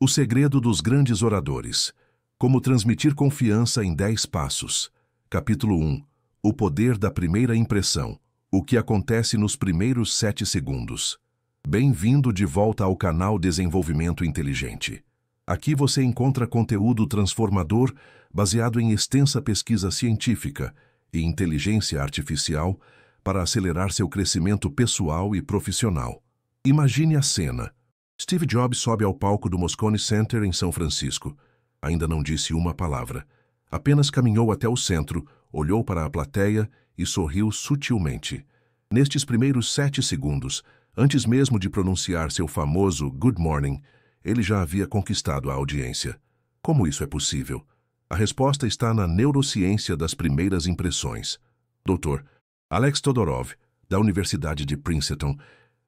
O segredo dos grandes oradores. Como transmitir confiança em 10 passos. Capítulo 1. O poder da primeira impressão. O que acontece nos primeiros 7 segundos. Bem-vindo de volta ao canal Desenvolvimento Inteligente. Aqui você encontra conteúdo transformador baseado em extensa pesquisa científica e inteligência artificial para acelerar seu crescimento pessoal e profissional. Imagine a cena. Steve Jobs sobe ao palco do Moscone Center em São Francisco. Ainda não disse uma palavra. Apenas caminhou até o centro, olhou para a plateia e sorriu sutilmente. Nestes primeiros 7 segundos, antes mesmo de pronunciar seu famoso Good Morning, ele já havia conquistado a audiência. Como isso é possível? A resposta está na neurociência das primeiras impressões. Dr. Alex Todorov, da Universidade de Princeton,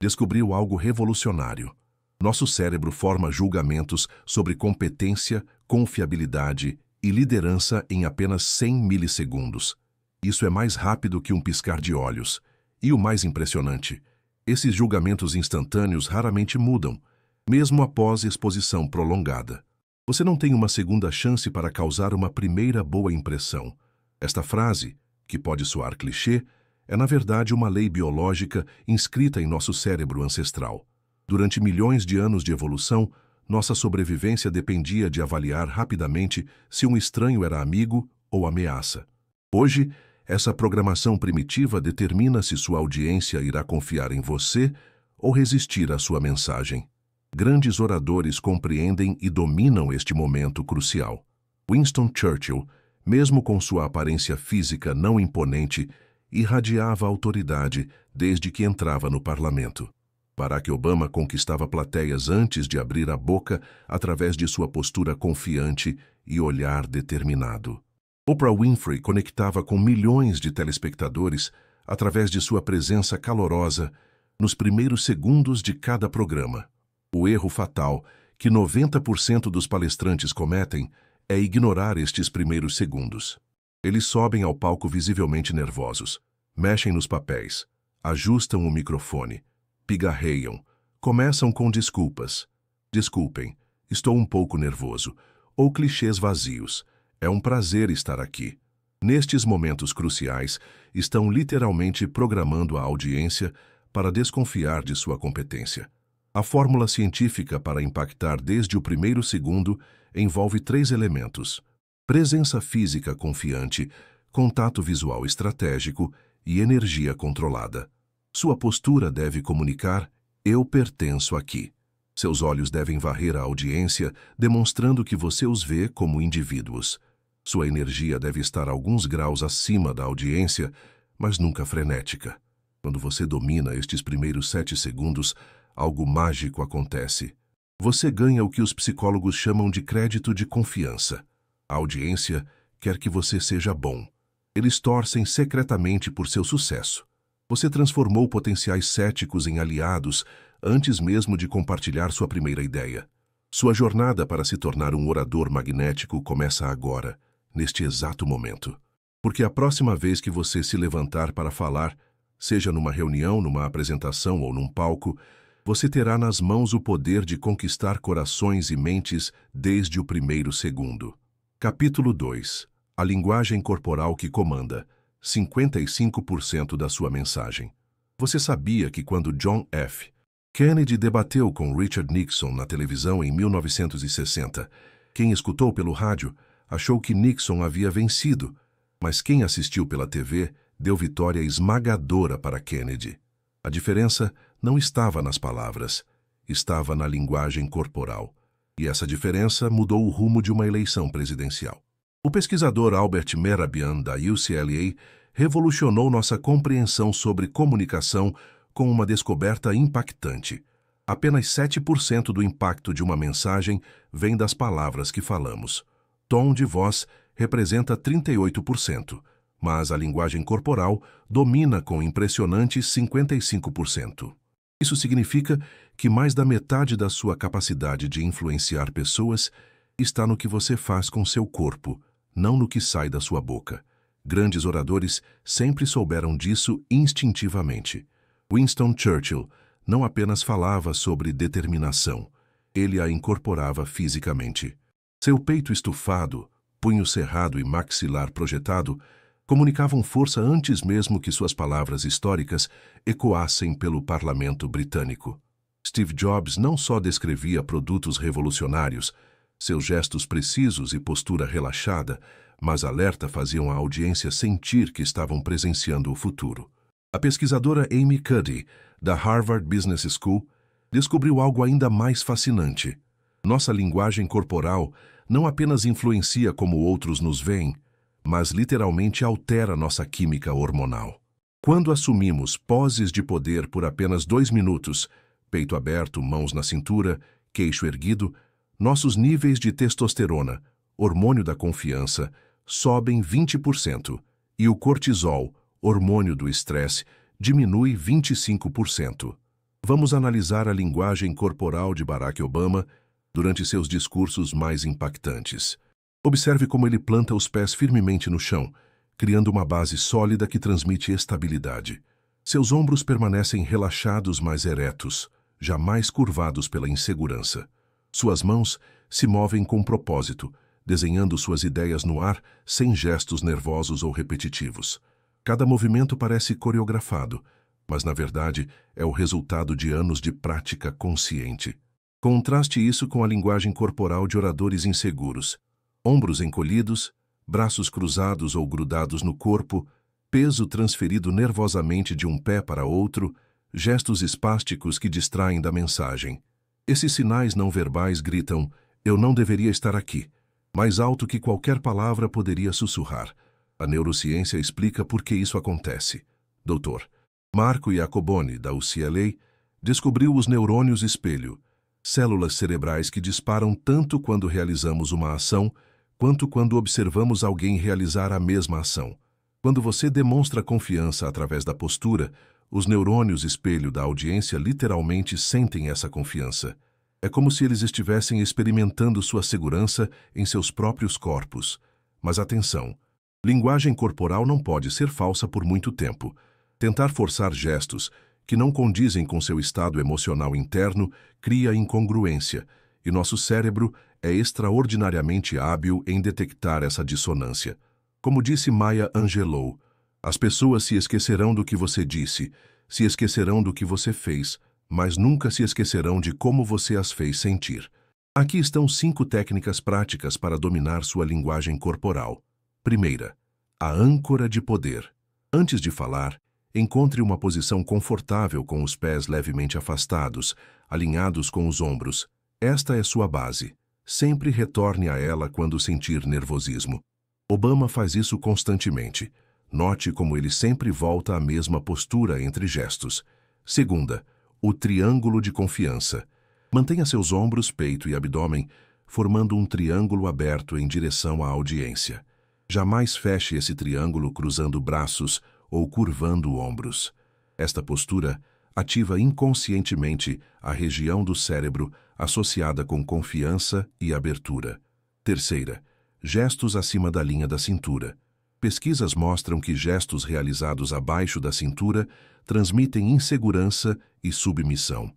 descobriu algo revolucionário. Nosso cérebro forma julgamentos sobre competência, confiabilidade e liderança em apenas 100 milissegundos. Isso é mais rápido que um piscar de olhos. E o mais impressionante, esses julgamentos instantâneos raramente mudam, mesmo após exposição prolongada. Você não tem uma segunda chance para causar uma primeira boa impressão. Esta frase, que pode soar clichê, é na verdade uma lei biológica inscrita em nosso cérebro ancestral. Durante milhões de anos de evolução, nossa sobrevivência dependia de avaliar rapidamente se um estranho era amigo ou ameaça. Hoje, essa programação primitiva determina se sua audiência irá confiar em você ou resistir à sua mensagem. Grandes oradores compreendem e dominam este momento crucial. Winston Churchill, mesmo com sua aparência física não imponente, irradiava autoridade desde que entrava no parlamento. Barack Obama conquistava plateias antes de abrir a boca através de sua postura confiante e olhar determinado. Oprah Winfrey conectava com milhões de telespectadores através de sua presença calorosa nos primeiros segundos de cada programa. O erro fatal que 90% dos palestrantes cometem é ignorar estes primeiros segundos. Eles sobem ao palco visivelmente nervosos, mexem nos papéis, ajustam o microfone, pigarreiam, começam com desculpas. Desculpem, estou um pouco nervoso. Ou clichês vazios. É um prazer estar aqui. Nestes momentos cruciais, estão literalmente programando a audiência para desconfiar de sua competência. A fórmula científica para impactar desde o primeiro segundo envolve 3 elementos: presença física confiante, contato visual estratégico e energia controlada. Sua postura deve comunicar: eu pertenço aqui. Seus olhos devem varrer a audiência, demonstrando que você os vê como indivíduos. Sua energia deve estar alguns graus acima da audiência, mas nunca frenética. Quando você domina estes primeiros 7 segundos, algo mágico acontece. Você ganha o que os psicólogos chamam de crédito de confiança. A audiência quer que você seja bom. Eles torcem secretamente por seu sucesso. Você transformou potenciais céticos em aliados antes mesmo de compartilhar sua primeira ideia. Sua jornada para se tornar um orador magnético começa agora, neste exato momento. Porque a próxima vez que você se levantar para falar, seja numa reunião, numa apresentação ou num palco, você terá nas mãos o poder de conquistar corações e mentes desde o primeiro segundo. Capítulo 2. A linguagem corporal que comanda. 55% da sua mensagem. Você sabia que quando John F. Kennedy debateu com Richard Nixon na televisão em 1960, quem escutou pelo rádio achou que Nixon havia vencido, mas quem assistiu pela TV deu vitória esmagadora para Kennedy. A diferença não estava nas palavras, estava na linguagem corporal. E essa diferença mudou o rumo de uma eleição presidencial. O pesquisador Albert Mehrabian, da UCLA, revolucionou nossa compreensão sobre comunicação com uma descoberta impactante. Apenas 7% do impacto de uma mensagem vem das palavras que falamos. Tom de voz representa 38%, mas a linguagem corporal domina com impressionantes 55%. Isso significa que mais da metade da sua capacidade de influenciar pessoas está no que você faz com seu corpo, não no que sai da sua boca. Grandes oradores sempre souberam disso instintivamente. Winston Churchill não apenas falava sobre determinação, ele a incorporava fisicamente. Seu peito estufado, punho cerrado e maxilar projetado comunicavam força antes mesmo que suas palavras históricas ecoassem pelo parlamento britânico. Steve Jobs não só descrevia produtos revolucionários, seus gestos precisos e postura relaxada, mas alerta faziam a audiência sentir que estavam presenciando o futuro. A pesquisadora Amy Cuddy, da Harvard Business School, descobriu algo ainda mais fascinante. Nossa linguagem corporal não apenas influencia como outros nos veem, mas literalmente altera nossa química hormonal. Quando assumimos poses de poder por apenas 2 minutos, peito aberto, mãos na cintura, queixo erguido, nossos níveis de testosterona, hormônio da confiança, sobem 20% e o cortisol, hormônio do estresse, diminui 25%. Vamos analisar a linguagem corporal de Barack Obama durante seus discursos mais impactantes. Observe como ele planta os pés firmemente no chão, criando uma base sólida que transmite estabilidade. Seus ombros permanecem relaxados, mas eretos, jamais curvados pela insegurança. Suas mãos se movem com propósito, desenhando suas ideias no ar sem gestos nervosos ou repetitivos. Cada movimento parece coreografado, mas na verdade é o resultado de anos de prática consciente. Contraste isso com a linguagem corporal de oradores inseguros. Ombros encolhidos, braços cruzados ou grudados no corpo, peso transferido nervosamente de um pé para outro, gestos espásticos que distraem da mensagem. Esses sinais não verbais gritam, eu não deveria estar aqui, mais alto que qualquer palavra poderia sussurrar. A neurociência explica por que isso acontece. Dr. Marco Iacoboni, da UCLA, descobriu os neurônios espelho, células cerebrais que disparam tanto quando realizamos uma ação, quanto quando observamos alguém realizar a mesma ação. Quando você demonstra confiança através da postura, os neurônios espelho da audiência literalmente sentem essa confiança. É como se eles estivessem experimentando sua segurança em seus próprios corpos. Mas atenção, linguagem corporal não pode ser falsa por muito tempo. Tentar forçar gestos que não condizem com seu estado emocional interno cria incongruência, e nosso cérebro é extraordinariamente hábil em detectar essa dissonância. Como disse Maya Angelou, as pessoas se esquecerão do que você disse, se esquecerão do que você fez, mas nunca se esquecerão de como você as fez sentir. Aqui estão 5 técnicas práticas para dominar sua linguagem corporal. Primeira, a âncora de poder. Antes de falar, encontre uma posição confortável com os pés levemente afastados, alinhados com os ombros. Esta é sua base. Sempre retorne a ela quando sentir nervosismo. Obama faz isso constantemente. Note como ele sempre volta à mesma postura entre gestos. Segunda, o triângulo de confiança. Mantenha seus ombros, peito e abdômen formando um triângulo aberto em direção à audiência. Jamais feche esse triângulo cruzando braços ou curvando ombros. Esta postura ativa inconscientemente a região do cérebro associada com confiança e abertura. Terceira, gestos acima da linha da cintura. Pesquisas mostram que gestos realizados abaixo da cintura transmitem insegurança e submissão.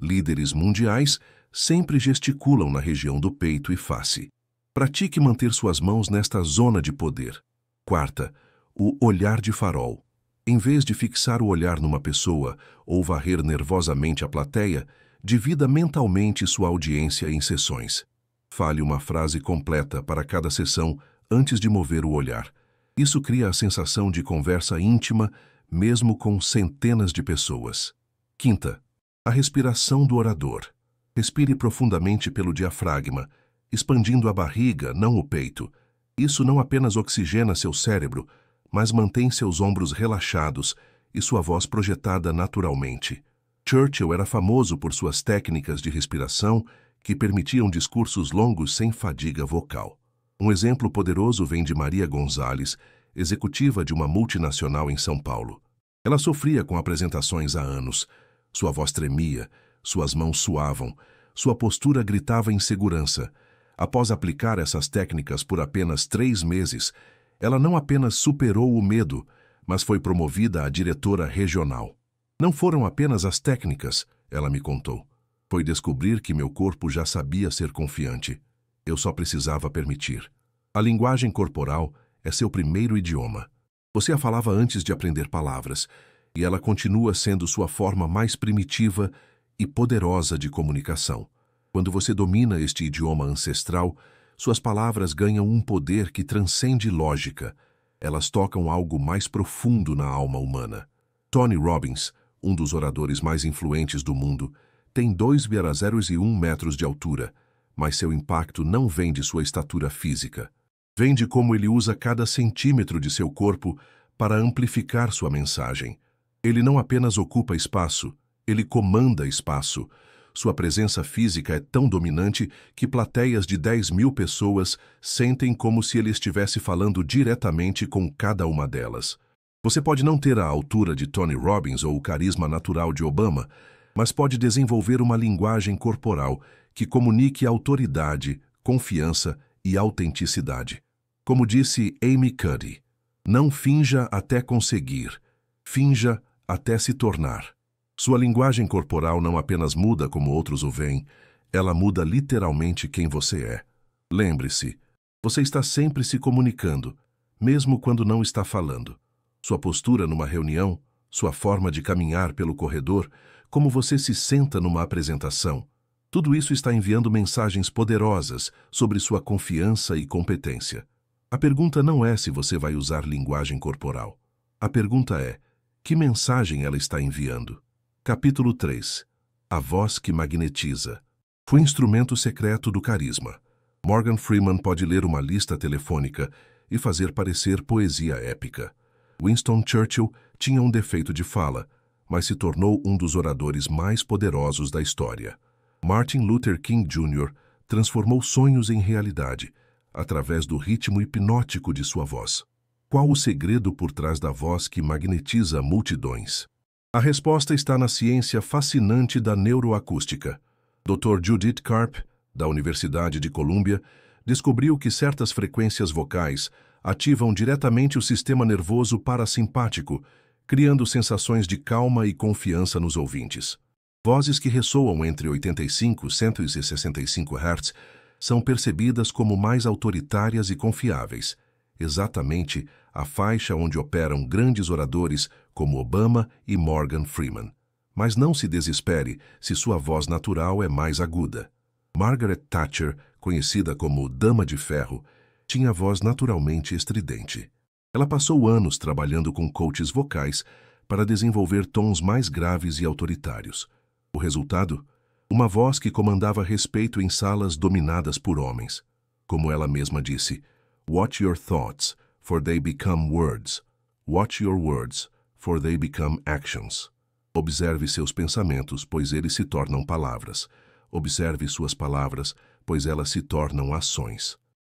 Líderes mundiais sempre gesticulam na região do peito e face. Pratique manter suas mãos nesta zona de poder. Quarta, o olhar de farol. Em vez de fixar o olhar numa pessoa ou varrer nervosamente a plateia, divida mentalmente sua audiência em sessões. Fale uma frase completa para cada sessão antes de mover o olhar. Isso cria a sensação de conversa íntima, mesmo com centenas de pessoas. Quinta, a respiração do orador. Respire profundamente pelo diafragma, expandindo a barriga, não o peito. Isso não apenas oxigena seu cérebro, mas mantém seus ombros relaxados e sua voz projetada naturalmente. Churchill era famoso por suas técnicas de respiração que permitiam discursos longos sem fadiga vocal. Um exemplo poderoso vem de Maria Gonzalez, executiva de uma multinacional em São Paulo. Ela sofria com apresentações há anos. Sua voz tremia, suas mãos suavam, sua postura gritava insegurança. Após aplicar essas técnicas por apenas 3 meses, ela não apenas superou o medo, mas foi promovida a diretora regional. Não foram apenas as técnicas, ela me contou. Foi descobrir que meu corpo já sabia ser confiante. Eu só precisava permitir. A linguagem corporal é seu primeiro idioma. Você a falava antes de aprender palavras, e ela continua sendo sua forma mais primitiva e poderosa de comunicação. Quando você domina este idioma ancestral, suas palavras ganham um poder que transcende lógica. Elas tocam algo mais profundo na alma humana. Tony Robbins, um dos oradores mais influentes do mundo, tem 2,01 metros de altura, mas seu impacto não vem de sua estatura física. Vem de como ele usa cada centímetro de seu corpo para amplificar sua mensagem. Ele não apenas ocupa espaço, ele comanda espaço. Sua presença física é tão dominante que plateias de 10.000 pessoas sentem como se ele estivesse falando diretamente com cada uma delas. Você pode não ter a altura de Tony Robbins ou o carisma natural de Obama, mas pode desenvolver uma linguagem corporal que comunique autoridade, confiança e autenticidade. Como disse Amy Cuddy, não finja até conseguir, finja até se tornar. Sua linguagem corporal não apenas muda como outros o veem, ela muda literalmente quem você é. Lembre-se, você está sempre se comunicando, mesmo quando não está falando. Sua postura numa reunião, sua forma de caminhar pelo corredor, como você se senta numa apresentação, tudo isso está enviando mensagens poderosas sobre sua confiança e competência. A pergunta não é se você vai usar linguagem corporal. A pergunta é, que mensagem ela está enviando? Capítulo 3. A voz que magnetiza. Foi instrumento secreto do carisma. Morgan Freeman pode ler uma lista telefônica e fazer parecer poesia épica. Winston Churchill tinha um defeito de fala, mas se tornou um dos oradores mais poderosos da história. Martin Luther King Jr. transformou sonhos em realidade, através do ritmo hipnótico de sua voz. Qual o segredo por trás da voz que magnetiza multidões? A resposta está na ciência fascinante da neuroacústica. Dr. Judith Karp, da Universidade de Colômbia, descobriu que certas frequências vocais ativam diretamente o sistema nervoso parasimpático, criando sensações de calma e confiança nos ouvintes. Vozes que ressoam entre 85 e 165 Hz são percebidas como mais autoritárias e confiáveis, exatamente a faixa onde operam grandes oradores como Obama e Morgan Freeman. Mas não se desespere se sua voz natural é mais aguda. Margaret Thatcher, conhecida como Dama de Ferro, tinha voz naturalmente estridente. Ela passou anos trabalhando com coaches vocais para desenvolver tons mais graves e autoritários. O resultado? Uma voz que comandava respeito em salas dominadas por homens. Como ela mesma disse, "Watch your thoughts, for they become words. Watch your words, for they become actions." Observe seus pensamentos, pois eles se tornam palavras. Observe suas palavras, pois elas se tornam ações.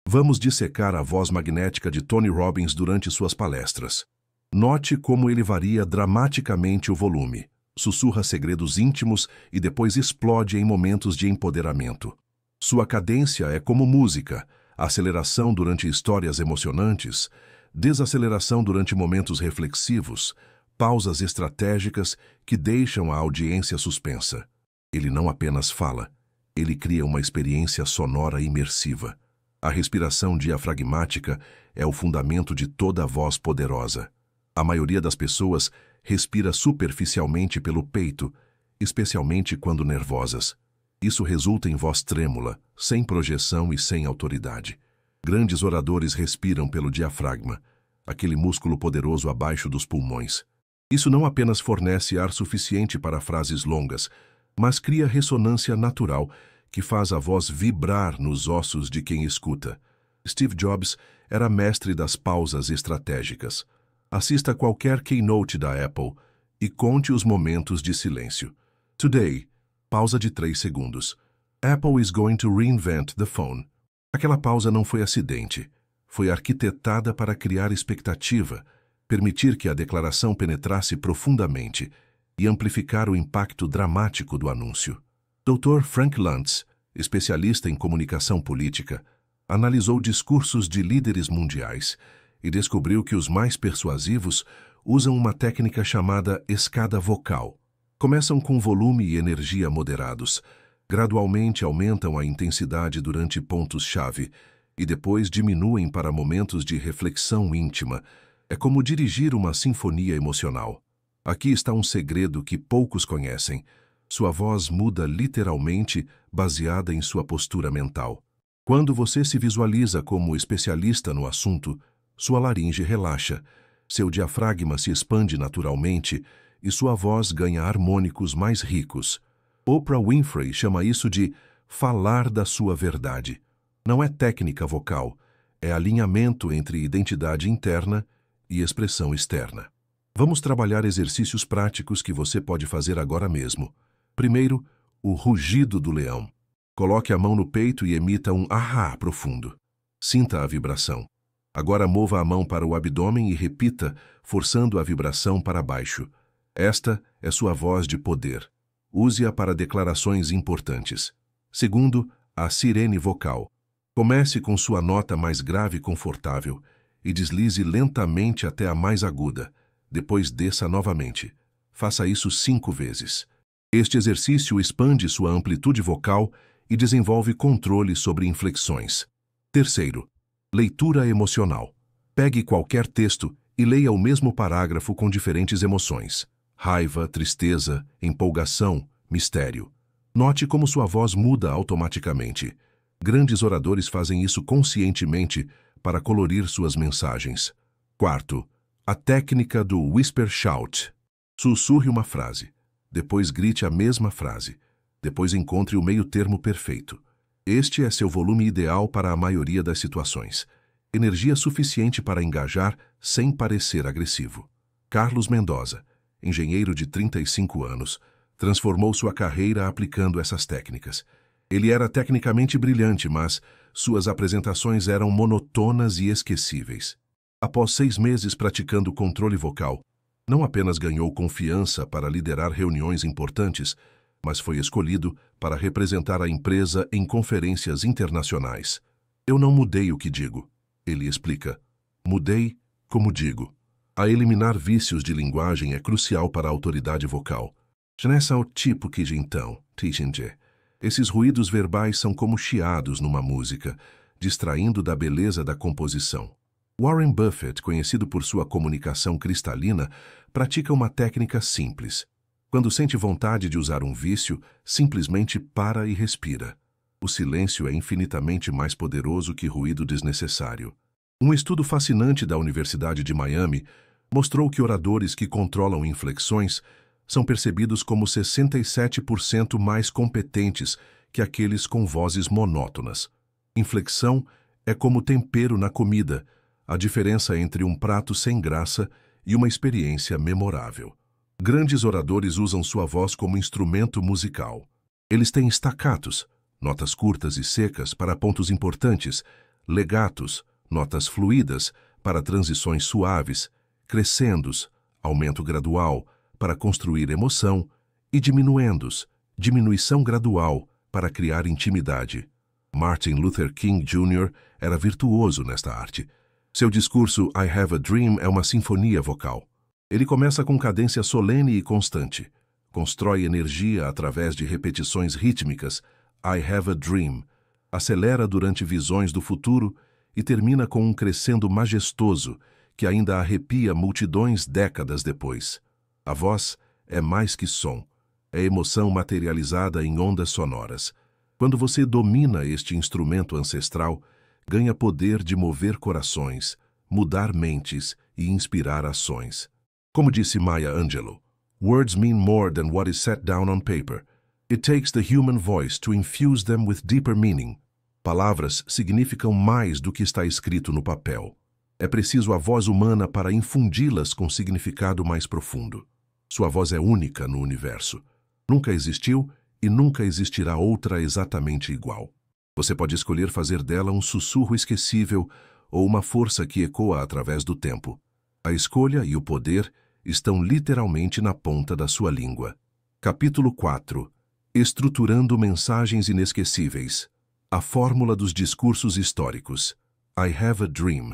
Vamos dissecar a voz magnética de Tony Robbins durante suas palestras. Note como ele varia dramaticamente o volume, sussurra segredos íntimos e depois explode em momentos de empoderamento. Sua cadência é como música, aceleração durante histórias emocionantes, desaceleração durante momentos reflexivos, pausas estratégicas que deixam a audiência suspensa. Ele não apenas fala, ele cria uma experiência sonora imersiva. A respiração diafragmática é o fundamento de toda a voz poderosa. A maioria das pessoas respira superficialmente pelo peito, especialmente quando nervosas. Isso resulta em voz trêmula, sem projeção e sem autoridade. Grandes oradores respiram pelo diafragma, aquele músculo poderoso abaixo dos pulmões. Isso não apenas fornece ar suficiente para frases longas, mas cria ressonância natural que faz a voz vibrar nos ossos de quem escuta. Steve Jobs era mestre das pausas estratégicas. Assista qualquer keynote da Apple e conte os momentos de silêncio. Today, pausa de 3 segundos. Apple is going to reinvent the phone. Aquela pausa não foi acidente. Foi arquitetada para criar expectativa, permitir que a declaração penetrasse profundamente e amplificar o impacto dramático do anúncio. Dr. Frank Luntz, especialista em comunicação política, analisou discursos de líderes mundiais e descobriu que os mais persuasivos usam uma técnica chamada escada vocal. Começam com volume e energia moderados, Gradualmente aumentam a intensidade durante pontos-chave e depois diminuem para momentos de reflexão íntima. É como dirigir uma sinfonia emocional. Aqui está um segredo que poucos conhecem. Sua voz muda literalmente baseada em sua postura mental. Quando você se visualiza como especialista no assunto, sua laringe relaxa, seu diafragma se expande naturalmente e sua voz ganha harmônicos mais ricos. Oprah Winfrey chama isso de falar da sua verdade. Não é técnica vocal, é alinhamento entre identidade interna e expressão externa. Vamos trabalhar exercícios práticos que você pode fazer agora mesmo. Primeiro, o rugido do leão. Coloque a mão no peito e emita um ahá profundo. Sinta a vibração. Agora mova a mão para o abdômen e repita, forçando a vibração para baixo. Esta é sua voz de poder. Use-a para declarações importantes. Segundo, a sirene vocal. Comece com sua nota mais grave e confortável e deslize lentamente até a mais aguda. Depois desça novamente. Faça isso 5 vezes. Este exercício expande sua amplitude vocal e desenvolve controle sobre inflexões. Terceiro, leitura emocional. Pegue qualquer texto e leia o mesmo parágrafo com diferentes emoções. Raiva, tristeza, empolgação, mistério. Note como sua voz muda automaticamente. Grandes oradores fazem isso conscientemente para colorir suas mensagens. Quarto, a técnica do whisper shout. Sussurre uma frase, depois grite a mesma frase, depois encontre o meio-termo perfeito. Este é seu volume ideal para a maioria das situações. Energia suficiente para engajar sem parecer agressivo. Carlos Mendoza, engenheiro de 35 anos, transformou sua carreira aplicando essas técnicas. Ele era tecnicamente brilhante, mas suas apresentações eram monotonas e esquecíveis. Após 6 meses praticando controle vocal, não apenas ganhou confiança para liderar reuniões importantes, mas foi escolhido para representar a empresa em conferências internacionais. Eu não mudei o que digo, ele explica. Mudei como digo. A eliminar vícios de linguagem é crucial para a autoridade vocal. Nessa o tipo que então, esses ruídos verbais são como chiados numa música, distraindo da beleza da composição. Warren Buffett, conhecido por sua comunicação cristalina, pratica uma técnica simples. Quando sente vontade de usar um vício, simplesmente para e respira. O silêncio é infinitamente mais poderoso que ruído desnecessário. Um estudo fascinante da Universidade de Miami mostrou que oradores que controlam inflexões são percebidos como 67% mais competentes que aqueles com vozes monótonas. Inflexão é como tempero na comida, a diferença entre um prato sem graça e uma experiência memorável. Grandes oradores usam sua voz como instrumento musical. Eles têm staccatos, notas curtas e secas para pontos importantes, legatos, notas fluídas para transições suaves, crescendos, aumento gradual para construir emoção e diminuendos, diminuição gradual para criar intimidade. Martin Luther King Jr. era virtuoso nesta arte. Seu discurso I Have a Dream é uma sinfonia vocal. Ele começa com cadência solene e constante. Constrói energia através de repetições rítmicas, I Have a Dream. Acelera durante visões do futuro e termina com um crescendo majestoso que ainda arrepia multidões décadas depois. A voz é mais que som. É emoção materializada em ondas sonoras. Quando você domina este instrumento ancestral, ganha poder de mover corações, mudar mentes e inspirar ações. Como disse Maya Angelou, words mean more than what is set down on paper. It takes the human voice to infuse them with deeper meaning. Palavras significam mais do que está escrito no papel. É preciso a voz humana para infundi-las com significado mais profundo. Sua voz é única no universo. Nunca existiu e nunca existirá outra exatamente igual. Você pode escolher fazer dela um sussurro esquecível ou uma força que ecoa através do tempo. A escolha e o poder estão literalmente na ponta da sua língua. Capítulo 4. Estruturando mensagens inesquecíveis. A fórmula dos discursos históricos. I have a dream.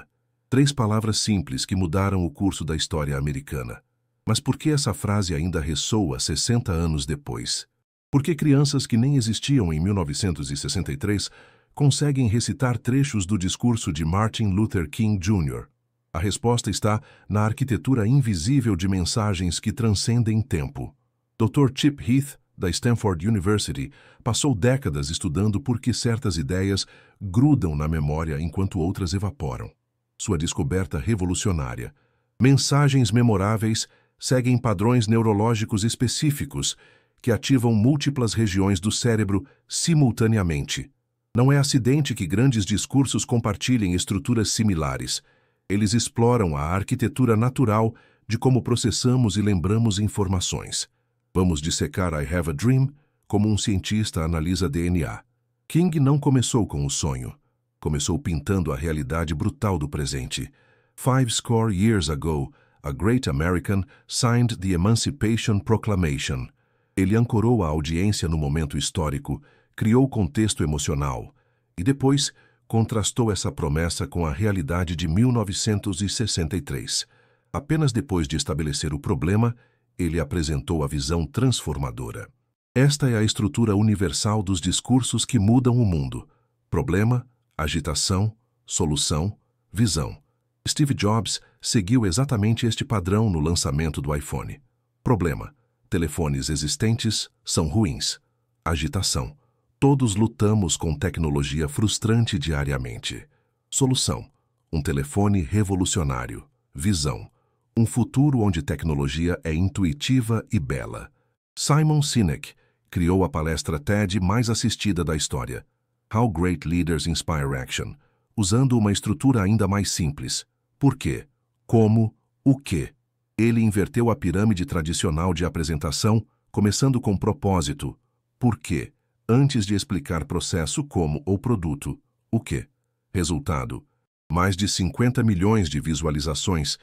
3 palavras simples que mudaram o curso da história americana. Mas por que essa frase ainda ressoa 60 anos depois? Por que crianças que nem existiam em 1963 conseguem recitar trechos do discurso de Martin Luther King Jr.? A resposta está na arquitetura invisível de mensagens que transcendem tempo. Dr. Chip Heath, da Stanford University, passou décadas estudando por que certas ideias grudam na memória enquanto outras evaporam. Sua descoberta revolucionária. Mensagens memoráveis seguem padrões neurológicos específicos que ativam múltiplas regiões do cérebro simultaneamente. Não é acidente que grandes discursos compartilhem estruturas similares. Eles exploram a arquitetura natural de como processamos e lembramos informações. Vamos dissecar I Have a Dream como um cientista analisa DNA. King não começou com o sonho. Começou pintando a realidade brutal do presente. 50 years ago, a great American signed the Emancipation Proclamation. Ele ancorou a audiência no momento histórico, criou contexto emocional e depois contrastou essa promessa com a realidade de 1963. Apenas depois de estabelecer o problema, ele apresentou a visão transformadora. Esta é a estrutura universal dos discursos que mudam o mundo. Problema, agitação, solução, visão. Steve Jobs seguiu exatamente este padrão no lançamento do iPhone. Problema: telefones existentes são ruins. Agitação: todos lutamos com tecnologia frustrante diariamente. Solução: um telefone revolucionário. Visão: um futuro onde tecnologia é intuitiva e bela. Simon Sinek criou a palestra TED mais assistida da história, How Great Leaders Inspire Action, usando uma estrutura ainda mais simples. Por quê? Como? O quê? Ele inverteu a pirâmide tradicional de apresentação, começando com propósito. Por quê? Antes de explicar processo como ou produto. O quê? Resultado: mais de 50 milhões de visualizações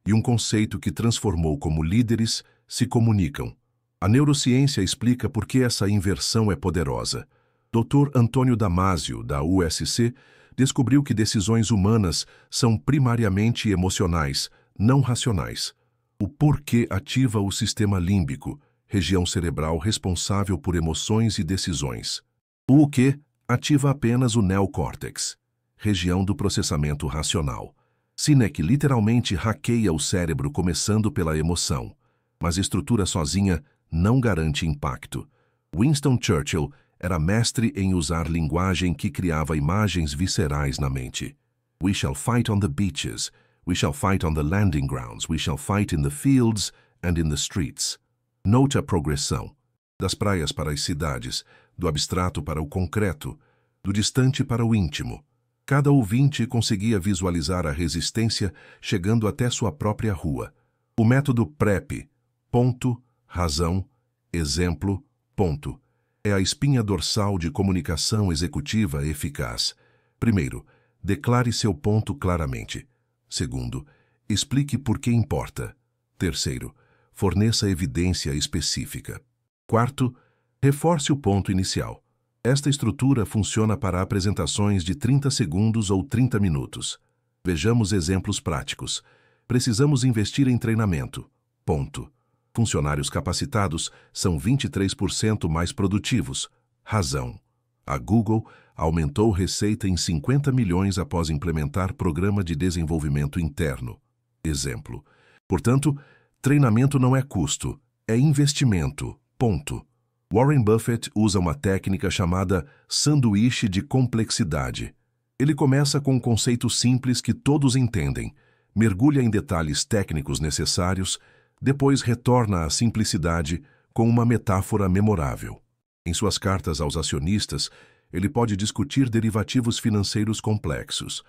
e um conceito que transformou como líderes se comunicam. A neurociência explica por que essa inversão é poderosa. Dr. Antônio Damasio, da USC, descobriu que decisões humanas são primariamente emocionais, não racionais. O porquê ativa o sistema límbico, região cerebral responsável por emoções e decisões. O que ativa apenas o neocórtex, região do processamento racional. Sinek literalmente hackeia o cérebro começando pela emoção, mas estrutura sozinha não garante impacto. Winston Churchill era mestre em usar linguagem que criava imagens viscerais na mente. We shall fight on the beaches, we shall fight on the landing grounds, we shall fight in the fields and in the streets. Note a progressão. Das praias para as cidades, do abstrato para o concreto, do distante para o íntimo. Cada ouvinte conseguia visualizar a resistência chegando até sua própria rua. O método PrEP, ponto, razão, exemplo, ponto, é a espinha dorsal de comunicação executiva eficaz. Primeiro, declare seu ponto claramente. Segundo, explique por que importa. Terceiro, forneça evidência específica. Quarto, reforce o ponto inicial. Esta estrutura funciona para apresentações de 30 segundos ou 30 minutos. Vejamos exemplos práticos. Precisamos investir em treinamento. Ponto. Funcionários capacitados são 23% mais produtivos. Razão. A Google aumentou receita em 50 milhões após implementar programa de desenvolvimento interno. Exemplo. Portanto, treinamento não é custo, é investimento. Ponto. Warren Buffett usa uma técnica chamada sanduíche de complexidade. Ele começa com um conceito simples que todos entendem, mergulha em detalhes técnicos necessários, depois retorna à simplicidade com uma metáfora memorável. Em suas cartas aos acionistas, ele pode discutir derivativos financeiros complexos,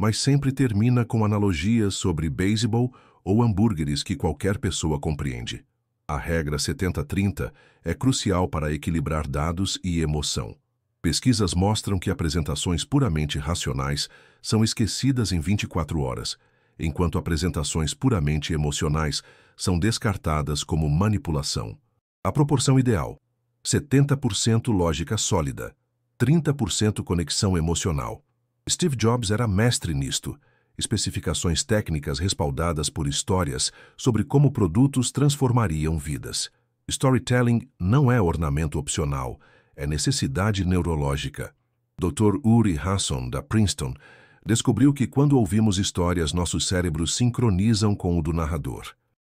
mas sempre termina com analogias sobre beisebol ou hambúrgueres que qualquer pessoa compreende. A regra 70-30 é crucial para equilibrar dados e emoção. Pesquisas mostram que apresentações puramente racionais são esquecidas em 24 horas, enquanto apresentações puramente emocionais são descartadas como manipulação. A proporção ideal: 70% lógica sólida, 30% conexão emocional. Steve Jobs era mestre nisto. Especificações técnicas respaldadas por histórias sobre como produtos transformariam vidas. Storytelling não é ornamento opcional, é necessidade neurológica. Dr. Uri Hasson, da Princeton, descobriu que quando ouvimos histórias, nossos cérebros sincronizam com o do narrador.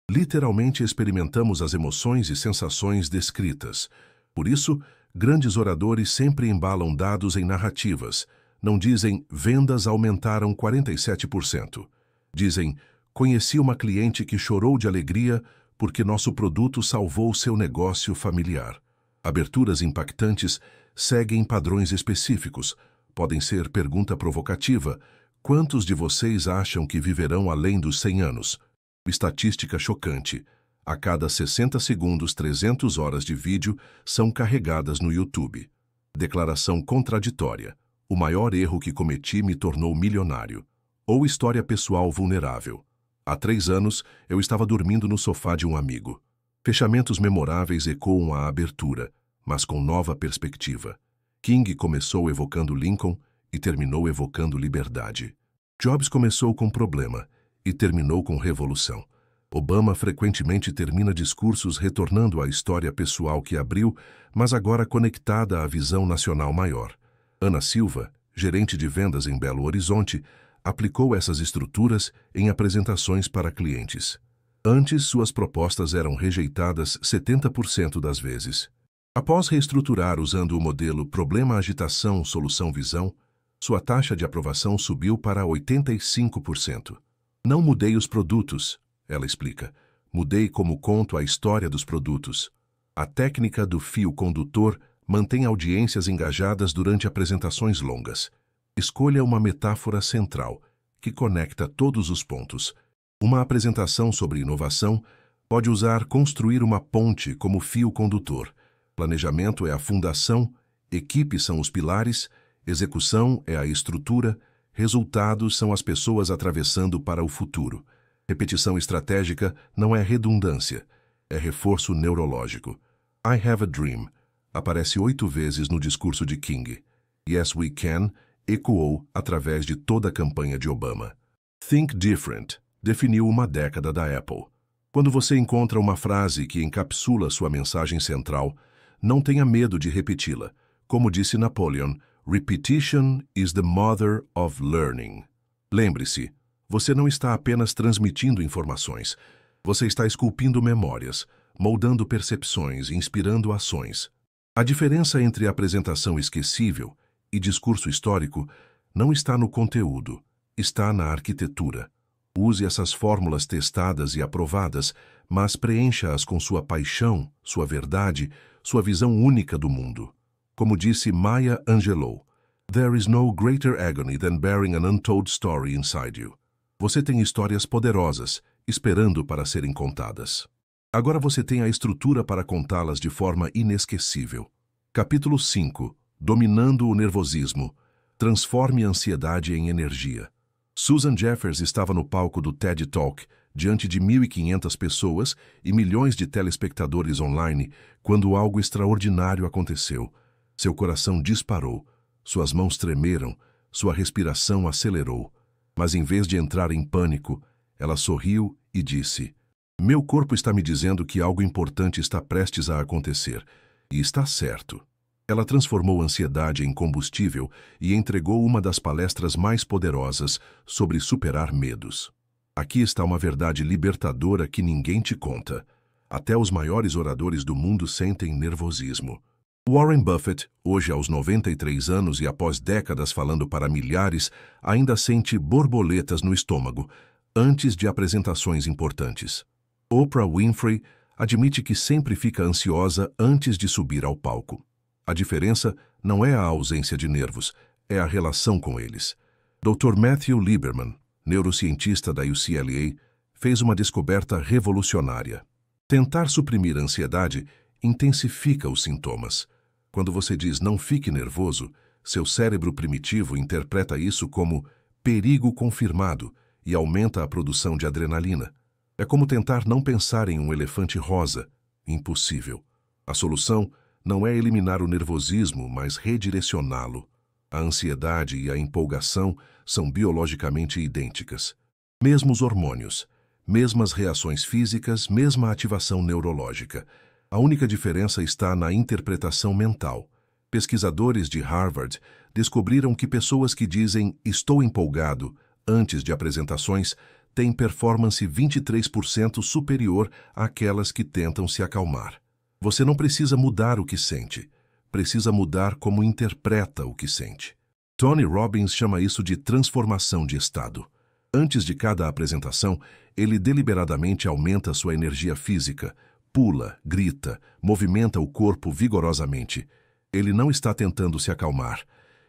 Literalmente experimentamos as emoções e sensações descritas. Por isso, grandes oradores sempre embalam dados em narrativas. Não dizem, vendas aumentaram 47%. Dizem, conheci uma cliente que chorou de alegria porque nosso produto salvou seu negócio familiar. Aberturas impactantes seguem padrões específicos. Podem ser pergunta provocativa. Quantos de vocês acham que viverão além dos 100 anos? Estatística chocante. A cada 60 segundos, 300 horas de vídeo são carregadas no YouTube. Declaração contraditória. O maior erro que cometi me tornou milionário. Ou história pessoal vulnerável. Há 3 anos, eu estava dormindo no sofá de um amigo. Fechamentos memoráveis ecoam a abertura, mas com nova perspectiva. King começou evocando Lincoln e terminou evocando liberdade. Jobs começou com problema e terminou com revolução. Obama frequentemente termina discursos retornando à história pessoal que abriu, mas agora conectada à visão nacional maior. Ana Silva, gerente de vendas em Belo Horizonte, aplicou essas estruturas em apresentações para clientes. Antes, suas propostas eram rejeitadas 70% das vezes. Após reestruturar usando o modelo problema-agitação-solução-visão, sua taxa de aprovação subiu para 85%. Não mudei os produtos, ela explica. Mudei como conto a história dos produtos. A técnica do fio condutor mantém audiências engajadas durante apresentações longas. Escolha uma metáfora central, que conecta todos os pontos. Uma apresentação sobre inovação pode usar construir uma ponte como fio condutor. Planejamento é a fundação, equipe são os pilares, execução é a estrutura, resultados são as pessoas atravessando para o futuro. Repetição estratégica não é redundância, é reforço neurológico. I have a dream aparece 8 vezes no discurso de King. Yes, we can ecoou através de toda a campanha de Obama. Think different definiu uma década da Apple. Quando você encontra uma frase que encapsula sua mensagem central, não tenha medo de repeti-la. Como disse Napoleon, repetition is the mother of learning. Lembre-se, você não está apenas transmitindo informações. Você está esculpindo memórias, moldando percepções, inspirando ações. A diferença entre apresentação esquecível e discurso histórico não está no conteúdo, está na arquitetura. Use essas fórmulas testadas e aprovadas, mas preencha-as com sua paixão, sua verdade, sua visão única do mundo. Como disse Maya Angelou, "There is no greater agony than bearing an untold story inside you." Você tem histórias poderosas, esperando para serem contadas. Agora você tem a estrutura para contá-las de forma inesquecível. Capítulo 5. Dominando o nervosismo. Transforme a ansiedade em energia. Susan Jeffers estava no palco do TED Talk, diante de 1.500 pessoas e milhões de telespectadores online, quando algo extraordinário aconteceu. Seu coração disparou, suas mãos tremeram, sua respiração acelerou. Mas em vez de entrar em pânico, ela sorriu e disse: "Meu corpo está me dizendo que algo importante está prestes a acontecer. E está certo." Ela transformou a ansiedade em combustível e entregou uma das palestras mais poderosas sobre superar medos. Aqui está uma verdade libertadora que ninguém te conta. Até os maiores oradores do mundo sentem nervosismo. Warren Buffett, hoje aos 93 anos e após décadas falando para milhares, ainda sente borboletas no estômago, antes de apresentações importantes. Oprah Winfrey admite que sempre fica ansiosa antes de subir ao palco. A diferença não é a ausência de nervos, é a relação com eles. Dr. Matthew Lieberman, neurocientista da UCLA, fez uma descoberta revolucionária. Tentar suprimir a ansiedade intensifica os sintomas. Quando você diz "não fique nervoso", seu cérebro primitivo interpreta isso como perigo confirmado e aumenta a produção de adrenalina. É como tentar não pensar em um elefante rosa. Impossível. A solução não é eliminar o nervosismo, mas redirecioná-lo. A ansiedade e a empolgação são biologicamente idênticas. Mesmos hormônios, mesmas reações físicas, mesma ativação neurológica. A única diferença está na interpretação mental. Pesquisadores de Harvard descobriram que pessoas que dizem "estou empolgado" antes de apresentações têm performance 23% superior àquelas que tentam se acalmar. Você não precisa mudar o que sente, precisa mudar como interpreta o que sente. Tony Robbins chama isso de transformação de estado. Antes de cada apresentação, ele deliberadamente aumenta sua energia física, pula, grita, movimenta o corpo vigorosamente. Ele não está tentando se acalmar,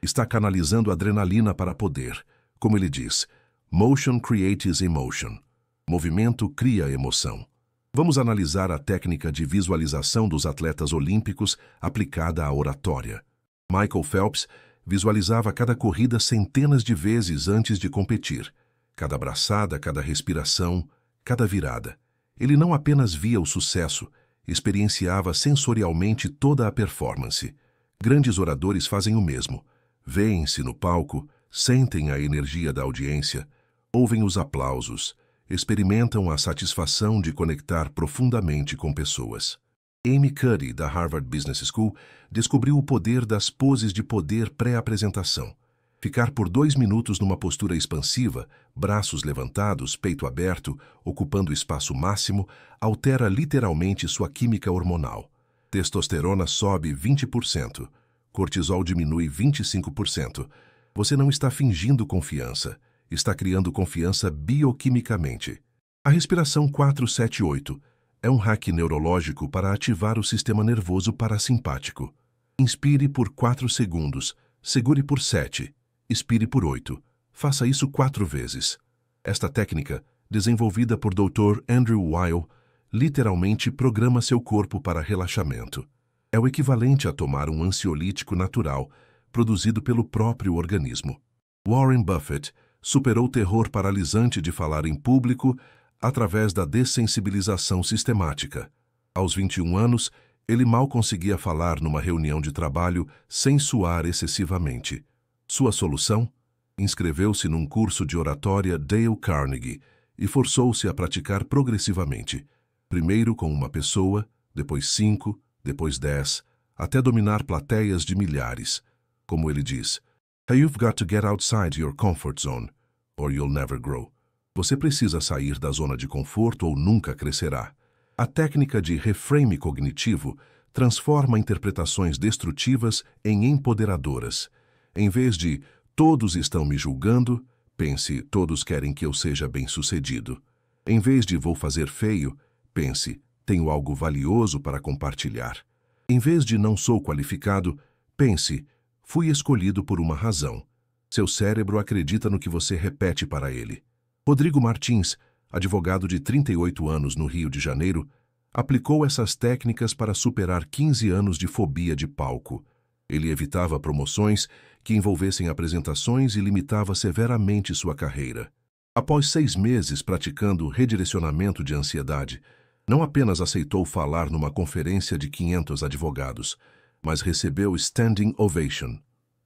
está canalizando adrenalina para poder. Como ele diz, motion creates emotion. Movimento cria emoção. Vamos analisar a técnica de visualização dos atletas olímpicos aplicada à oratória. Michael Phelps visualizava cada corrida centenas de vezes antes de competir. Cada braçada, cada respiração, cada virada. Ele não apenas via o sucesso, experienciava sensorialmente toda a performance. Grandes oradores fazem o mesmo. Veem-se no palco, sentem a energia da audiência, ouvem os aplausos, experimentam a satisfação de conectar profundamente com pessoas. Amy Cuddy, da Harvard Business School, descobriu o poder das poses de poder pré-apresentação. Ficar por 2 minutos numa postura expansiva, braços levantados, peito aberto, ocupando o espaço máximo, altera literalmente sua química hormonal. Testosterona sobe 20%, cortisol diminui 25%. Você não está fingindo confiança, está criando confiança bioquimicamente. A respiração 4-7-8 é um hack neurológico para ativar o sistema nervoso parasimpático. Inspire por 4 segundos, segure por 7, expire por 8. Faça isso 4 vezes. Esta técnica, desenvolvida por Dr. Andrew Weil, literalmente programa seu corpo para relaxamento. É o equivalente a tomar um ansiolítico natural, produzido pelo próprio organismo. Warren Buffett superou o terror paralisante de falar em público através da dessensibilização sistemática. Aos 21 anos, ele mal conseguia falar numa reunião de trabalho sem suar excessivamente. Sua solução? Inscreveu-se num curso de oratória Dale Carnegie e forçou-se a praticar progressivamente. Primeiro com uma pessoa, depois 5, depois 10, até dominar plateias de milhares. Como ele diz, "You've got to get outside your comfort zone, or you'll never grow." Você precisa sair da zona de conforto ou nunca crescerá. A técnica de reframe cognitivo transforma interpretações destrutivas em empoderadoras. Em vez de "todos estão me julgando", pense "todos querem que eu seja bem-sucedido". Em vez de "vou fazer feio", pense "tenho algo valioso para compartilhar". Em vez de "não sou qualificado", pense "fui escolhido por uma razão". Seu cérebro acredita no que você repete para ele. Rodrigo Martins, advogado de 38 anos no Rio de Janeiro, aplicou essas técnicas para superar 15 anos de fobia de palco. Ele evitava promoções que envolvessem apresentações e limitava severamente sua carreira. Após 6 meses praticando redirecionamento de ansiedade, não apenas aceitou falar numa conferência de 500 advogados, mas recebeu standing ovation.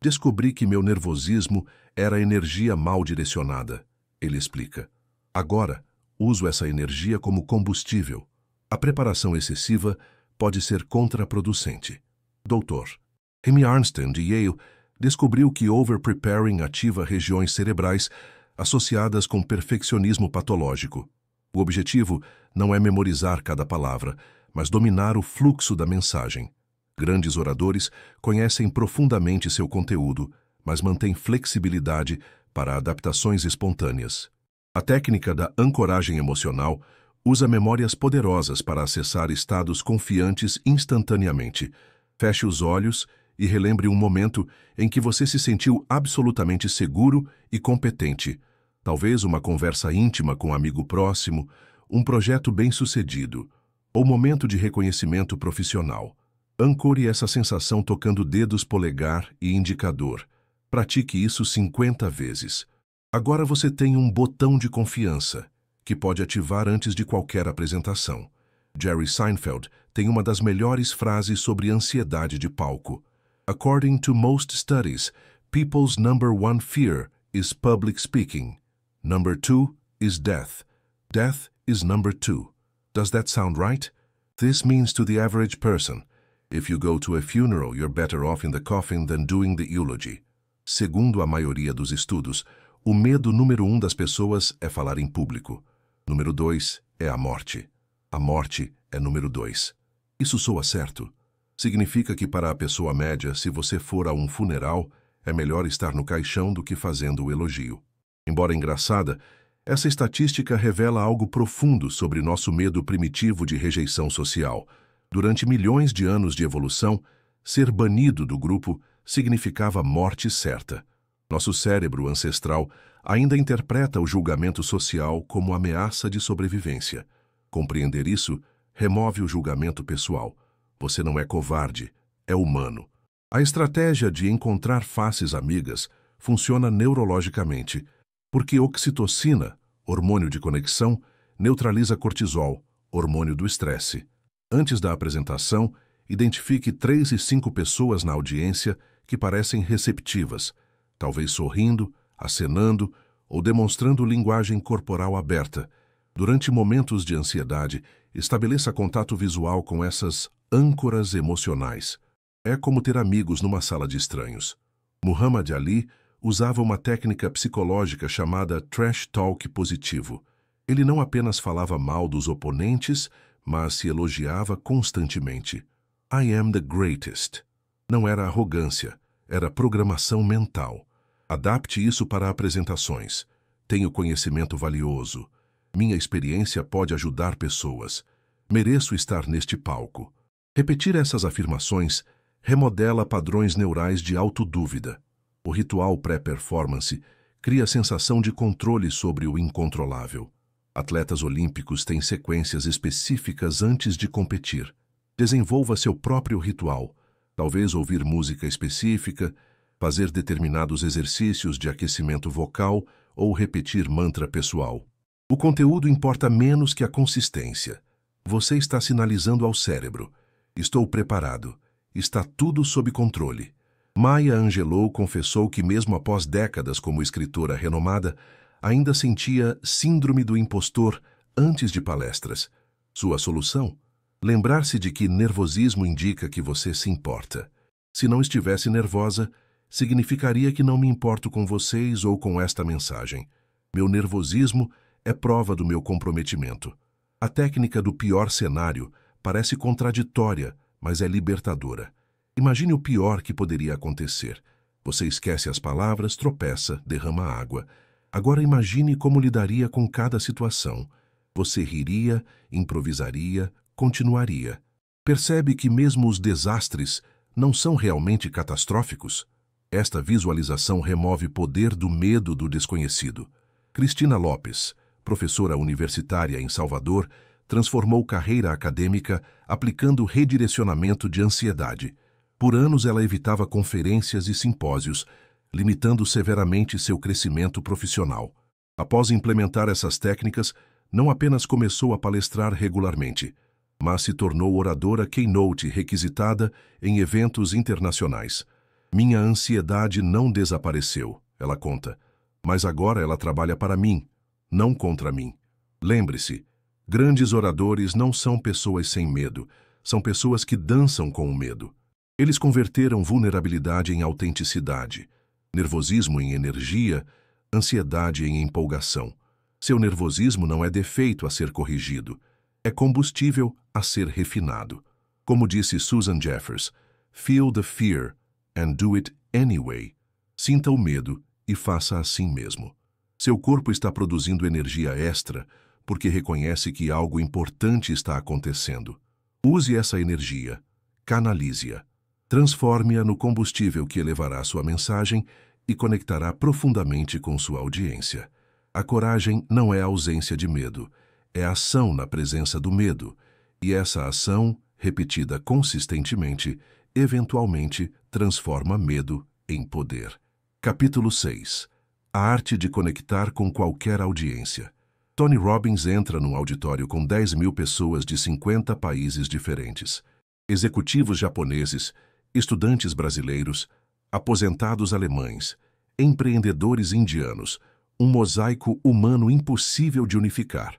Descobri que meu nervosismo era energia mal direcionada, ele explica. Agora, uso essa energia como combustível. A preparação excessiva pode ser contraproducente. Dr. Amy Arnstein, de Yale, descobriu que overpreparing ativa regiões cerebrais associadas com perfeccionismo patológico. O objetivo não é memorizar cada palavra, mas dominar o fluxo da mensagem. Grandes oradores conhecem profundamente seu conteúdo, mas mantêm flexibilidade para adaptações espontâneas. A técnica da ancoragem emocional usa memórias poderosas para acessar estados confiantes instantaneamente. Feche os olhos e relembre um momento em que você se sentiu absolutamente seguro e competente. Talvez uma conversa íntima com um amigo próximo, um projeto bem-sucedido, ou momento de reconhecimento profissional. Ancore essa sensação tocando dedos polegar e indicador. Pratique isso 50 vezes. Agora você tem um botão de confiança, que pode ativar antes de qualquer apresentação. Jerry Seinfeld tem uma das melhores frases sobre ansiedade de palco. According to most studies, people's number 1 fear is public speaking. Number 2 is death. Death is number 2. Does that sound right? This means to the average person, if you go to a funeral, you're better off in the coffin than doing the eulogy. Segundo a maioria dos estudos, o medo número 1 das pessoas é falar em público. Número 2 é a morte. A morte é número 2. Isso soa certo? Significa que para a pessoa média, se você for a um funeral, é melhor estar no caixão do que fazendo o elogio. Embora engraçada, essa estatística revela algo profundo sobre nosso medo primitivo de rejeição social. Durante milhões de anos de evolução, ser banido do grupo significava morte certa. Nosso cérebro ancestral ainda interpreta o julgamento social como ameaça de sobrevivência. Compreender isso remove o julgamento pessoal. Você não é covarde, é humano. A estratégia de encontrar faces amigas funciona neurologicamente, porque oxitocina, hormônio de conexão, neutraliza cortisol, hormônio do estresse. Antes da apresentação, identifique 3 e 5 pessoas na audiência que parecem receptivas, talvez sorrindo, acenando ou demonstrando linguagem corporal aberta. Durante momentos de ansiedade, estabeleça contato visual com essas âncoras emocionais. É como ter amigos numa sala de estranhos. Muhammad Ali usava uma técnica psicológica chamada trash talk positivo. Ele não apenas falava mal dos oponentes, mas se elogiava constantemente. I am the greatest. Não era arrogância, era programação mental. Adapte isso para apresentações. Tenho conhecimento valioso. Minha experiência pode ajudar pessoas. Mereço estar neste palco. Repetir essas afirmações remodela padrões neurais de autodúvida. O ritual pré-performance cria a sensação de controle sobre o incontrolável. Atletas olímpicos têm sequências específicas antes de competir. Desenvolva seu próprio ritual. Talvez ouvir música específica, fazer determinados exercícios de aquecimento vocal ou repetir mantra pessoal. O conteúdo importa menos que a consistência. Você está sinalizando ao cérebro: estou preparado, está tudo sob controle. Maya Angelou confessou que mesmo após décadas como escritora renomada, ainda sentia síndrome do impostor antes de palestras. Sua solução? Lembrar-se de que nervosismo indica que você se importa. Se não estivesse nervosa, significaria que não me importo com vocês ou com esta mensagem. Meu nervosismo é prova do meu comprometimento. A técnica do pior cenário parece contraditória, mas é libertadora. Imagine o pior que poderia acontecer. Você esquece as palavras, tropeça, derrama água. Agora imagine como lidaria com cada situação. Você riria, improvisaria, continuaria. Percebe que mesmo os desastres não são realmente catastróficos? Esta visualização remove poder do medo do desconhecido. Cristina Lopes, professora universitária em Salvador, transformou carreira acadêmica aplicando redirecionamento de ansiedade. Por anos ela evitava conferências e simpósios, limitando severamente seu crescimento profissional. Após implementar essas técnicas, não apenas começou a palestrar regularmente, mas se tornou oradora keynote requisitada em eventos internacionais. Minha ansiedade não desapareceu, ela conta, mas agora ela trabalha para mim, não contra mim. Lembre-se, grandes oradores não são pessoas sem medo, são pessoas que dançam com o medo. Eles converteram vulnerabilidade em autenticidade, nervosismo em energia, ansiedade em empolgação. Seu nervosismo não é defeito a ser corrigido, é combustível a ser refinado. Como disse Susan Jeffers, feel the fear and do it anyway. Sinta o medo e faça assim mesmo. Seu corpo está produzindo energia extra porque reconhece que algo importante está acontecendo. Use essa energia, canalize-a. Transforme-a no combustível que elevará sua mensagem e conectará profundamente com sua audiência. A coragem não é a ausência de medo, é a ação na presença do medo, e essa ação, repetida consistentemente, eventualmente transforma medo em poder. Capítulo 6. A arte de conectar com qualquer audiência. Tony Robbins entra num auditório com 10.000 pessoas de 50 países diferentes. Executivos japoneses, estudantes brasileiros, aposentados alemães, empreendedores indianos, um mosaico humano impossível de unificar.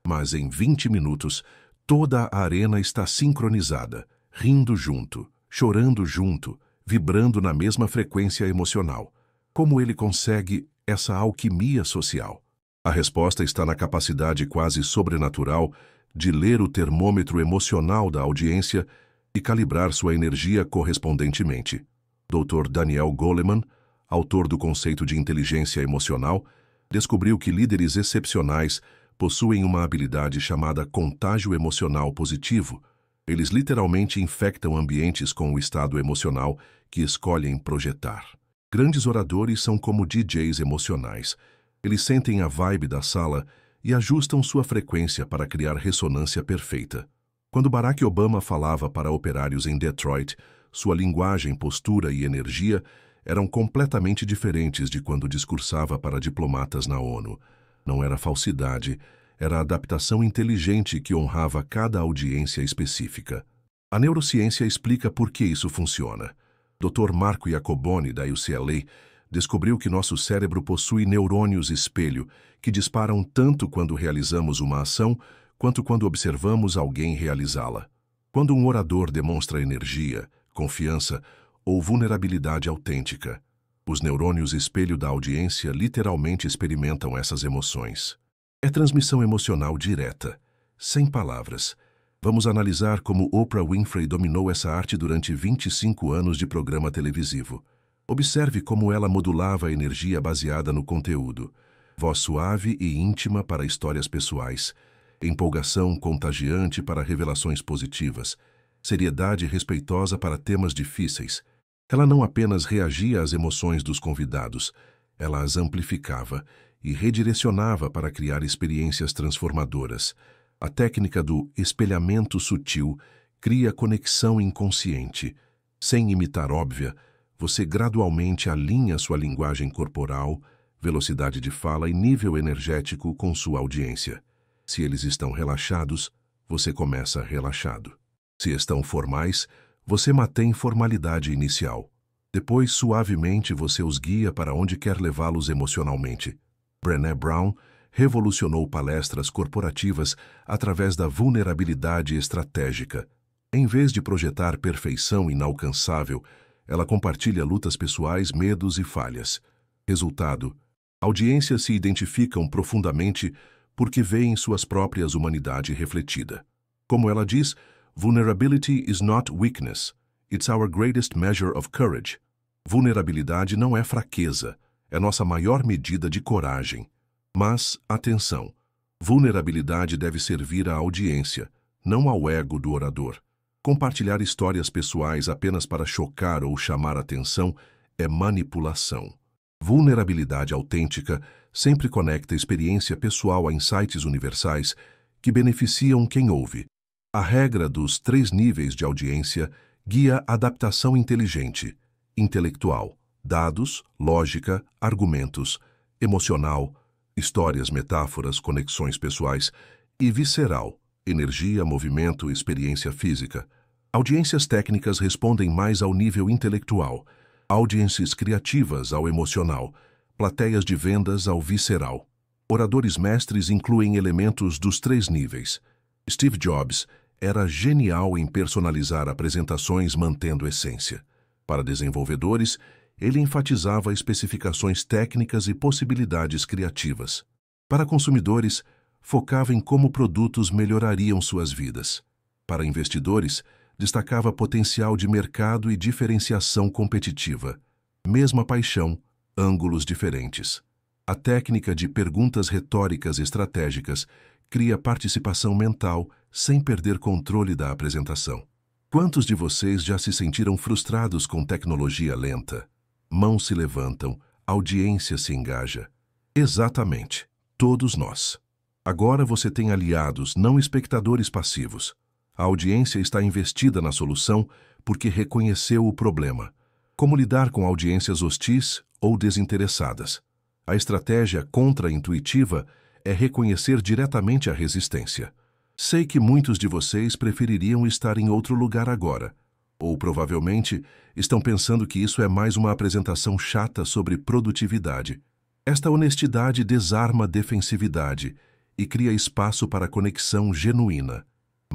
Mas em 20 minutos, Toda a arena está sincronizada, rindo junto, chorando junto, vibrando na mesma frequência emocional. Como ele consegue essa alquimia social? A resposta está na capacidade quase sobrenatural de ler o termômetro emocional da audiência e calibrar sua energia correspondentemente. Dr. Daniel Goleman, autor do conceito de inteligência emocional, descobriu que líderes excepcionais possuem uma habilidade chamada contágio emocional positivo. Eles literalmente infectam ambientes com o estado emocional que escolhem projetar. Grandes oradores são como DJs emocionais. Eles sentem a vibe da sala e ajustam sua frequência para criar ressonância perfeita. Quando Barack Obama falava para operários em Detroit, sua linguagem, postura e energia eram completamente diferentes de quando discursava para diplomatas na ONU. Não era falsidade, era adaptação inteligente que honrava cada audiência específica. A neurociência explica por que isso funciona. Dr. Marco Iacoboni, da UCLA, descobriu que nosso cérebro possui neurônios espelho que disparam tanto quando realizamos uma ação quanto quando observamos alguém realizá-la. Quando um orador demonstra energia, confiança ou vulnerabilidade autêntica, os neurônios espelho da audiência literalmente experimentam essas emoções. É transmissão emocional direta, sem palavras. Vamos analisar como Oprah Winfrey dominou essa arte durante 25 anos de programa televisivo. Observe como ela modulava a energia baseada no conteúdo. Voz suave e íntima para histórias pessoais. Empolgação contagiante para revelações positivas. Seriedade respeitosa para temas difíceis. Ela não apenas reagia às emoções dos convidados, ela as amplificava e redirecionava para criar experiências transformadoras. A técnica do espelhamento sutil cria conexão inconsciente. Sem imitar óbvia, você gradualmente alinha sua linguagem corporal, velocidade de fala e nível energético com sua audiência. Se eles estão relaxados, você começa relaxado. Se estão formais, você mantém formalidade inicial. Depois, suavemente, você os guia para onde quer levá-los emocionalmente. Brené Brown revolucionou palestras corporativas através da vulnerabilidade estratégica. Em vez de projetar perfeição inalcançável, ela compartilha lutas pessoais, medos e falhas. Resultado: audiências se identificam profundamente porque veem suas próprias humanidade refletida. Como ela diz, vulnerability is not weakness, it's our greatest measure of courage. Vulnerabilidade não é fraqueza, é nossa maior medida de coragem. Mas, atenção, vulnerabilidade deve servir à audiência, não ao ego do orador. Compartilhar histórias pessoais apenas para chocar ou chamar atenção é manipulação. Vulnerabilidade autêntica sempre conecta experiência pessoal a insights universais que beneficiam quem ouve. A regra dos 3 níveis de audiência guia adaptação inteligente, intelectual, dados, lógica, argumentos, emocional, histórias, metáforas, conexões pessoais e visceral, energia, movimento, experiência física. Audiências técnicas respondem mais ao nível intelectual, audiências criativas ao emocional, plateias de vendas ao visceral. Oradores mestres incluem elementos dos 3 níveis. Steve Jobs era genial em personalizar apresentações mantendo essência. Para desenvolvedores, ele enfatizava especificações técnicas e possibilidades criativas. Para consumidores, focava em como produtos melhorariam suas vidas. Para investidores, destacava potencial de mercado e diferenciação competitiva. Mesma paixão, ângulos diferentes. A técnica de perguntas retóricas estratégicas cria participação mental sem perder controle da apresentação. Quantos de vocês já se sentiram frustrados com tecnologia lenta? Mãos se levantam, audiência se engaja. Exatamente, todos nós. Agora você tem aliados, não espectadores passivos. A audiência está investida na solução porque reconheceu o problema. Como lidar com audiências hostis ou desinteressadas? A estratégia contra-intuitiva é reconhecer diretamente a resistência. Sei que muitos de vocês prefeririam estar em outro lugar agora, ou provavelmente estão pensando que isso é mais uma apresentação chata sobre produtividade. Esta honestidade desarma a defensividade e cria espaço para conexão genuína.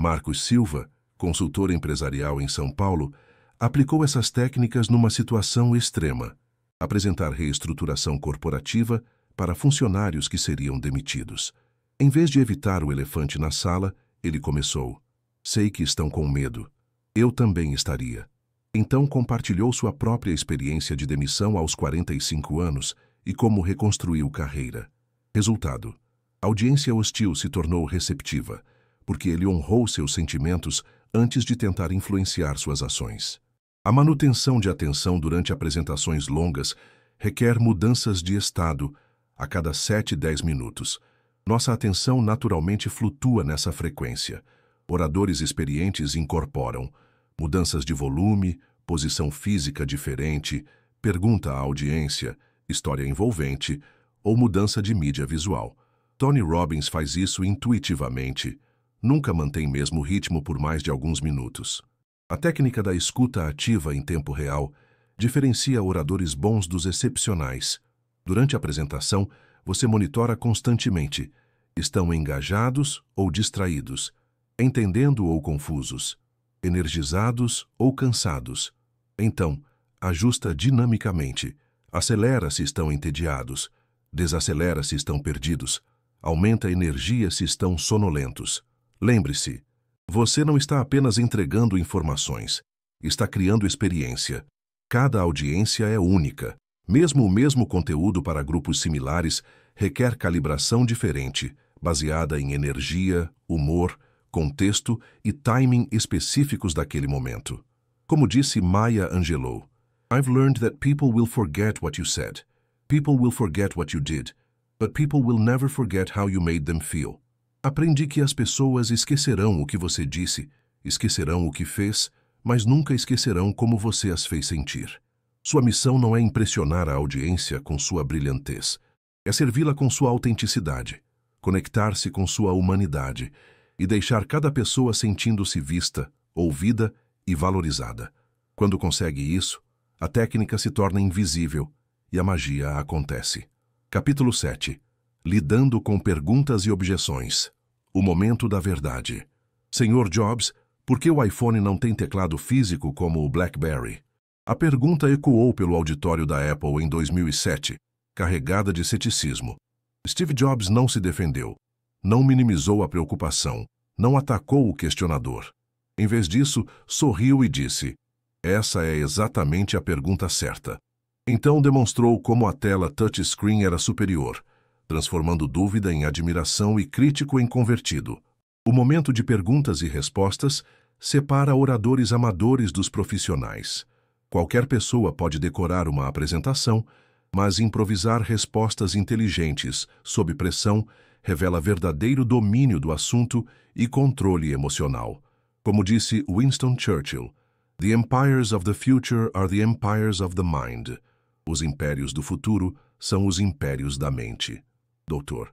Marcos Silva, consultor empresarial em São Paulo, aplicou essas técnicas numa situação extrema: apresentar reestruturação corporativa para funcionários que seriam demitidos. Em vez de evitar o elefante na sala, ele começou: sei que estão com medo. Eu também estaria. Então compartilhou sua própria experiência de demissão aos 45 anos e como reconstruiu carreira. Resultado: a audiência hostil se tornou receptiva, porque ele honrou seus sentimentos antes de tentar influenciar suas ações. A manutenção de atenção durante apresentações longas requer mudanças de estado a cada 7-10 minutos. Nossa atenção naturalmente flutua nessa frequência. Oradores experientes incorporam mudanças de volume, posição física diferente, pergunta à audiência, história envolvente ou mudança de mídia visual. Tony Robbins faz isso intuitivamente. Nunca mantém mesmo ritmo por mais de alguns minutos. A técnica da escuta ativa em tempo real diferencia oradores bons dos excepcionais. Durante a apresentação, você monitora constantemente: estão engajados ou distraídos, entendendo ou confusos, energizados ou cansados. Então, ajusta dinamicamente, acelera se estão entediados, desacelera se estão perdidos, aumenta a energia se estão sonolentos. Lembre-se, você não está apenas entregando informações, está criando experiência. Cada audiência é única. Mesmo o mesmo conteúdo para grupos similares requer calibração diferente, baseada em energia, humor, contexto e timing específicos daquele momento. Como disse Maya Angelou, I've learned that people will forget what you said. People will forget what you did, but people will never forget how you made them feel. Aprendi que as pessoas esquecerão o que você disse, esquecerão o que fez, mas nunca esquecerão como você as fez sentir. Sua missão não é impressionar a audiência com sua brilhantez, é servi-la com sua autenticidade, conectar-se com sua humanidade e deixar cada pessoa sentindo-se vista, ouvida e valorizada. Quando consegue isso, a técnica se torna invisível e a magia acontece. Capítulo 7. Lidando com perguntas e objeções. O momento da verdade. Senhor Jobs, por que o iPhone não tem teclado físico como o BlackBerry? A pergunta ecoou pelo auditório da Apple em 2007, carregada de ceticismo. Steve Jobs não se defendeu, não minimizou a preocupação, não atacou o questionador. Em vez disso, sorriu e disse: essa é exatamente a pergunta certa. Então demonstrou como a tela touchscreen era superior, transformando dúvida em admiração e crítico em convertido. O momento de perguntas e respostas separa oradores amadores dos profissionais. Qualquer pessoa pode decorar uma apresentação, mas improvisar respostas inteligentes, sob pressão, revela verdadeiro domínio do assunto e controle emocional. Como disse Winston Churchill, The empires of the future are the empires of the mind. Os impérios do futuro são os impérios da mente. Dr.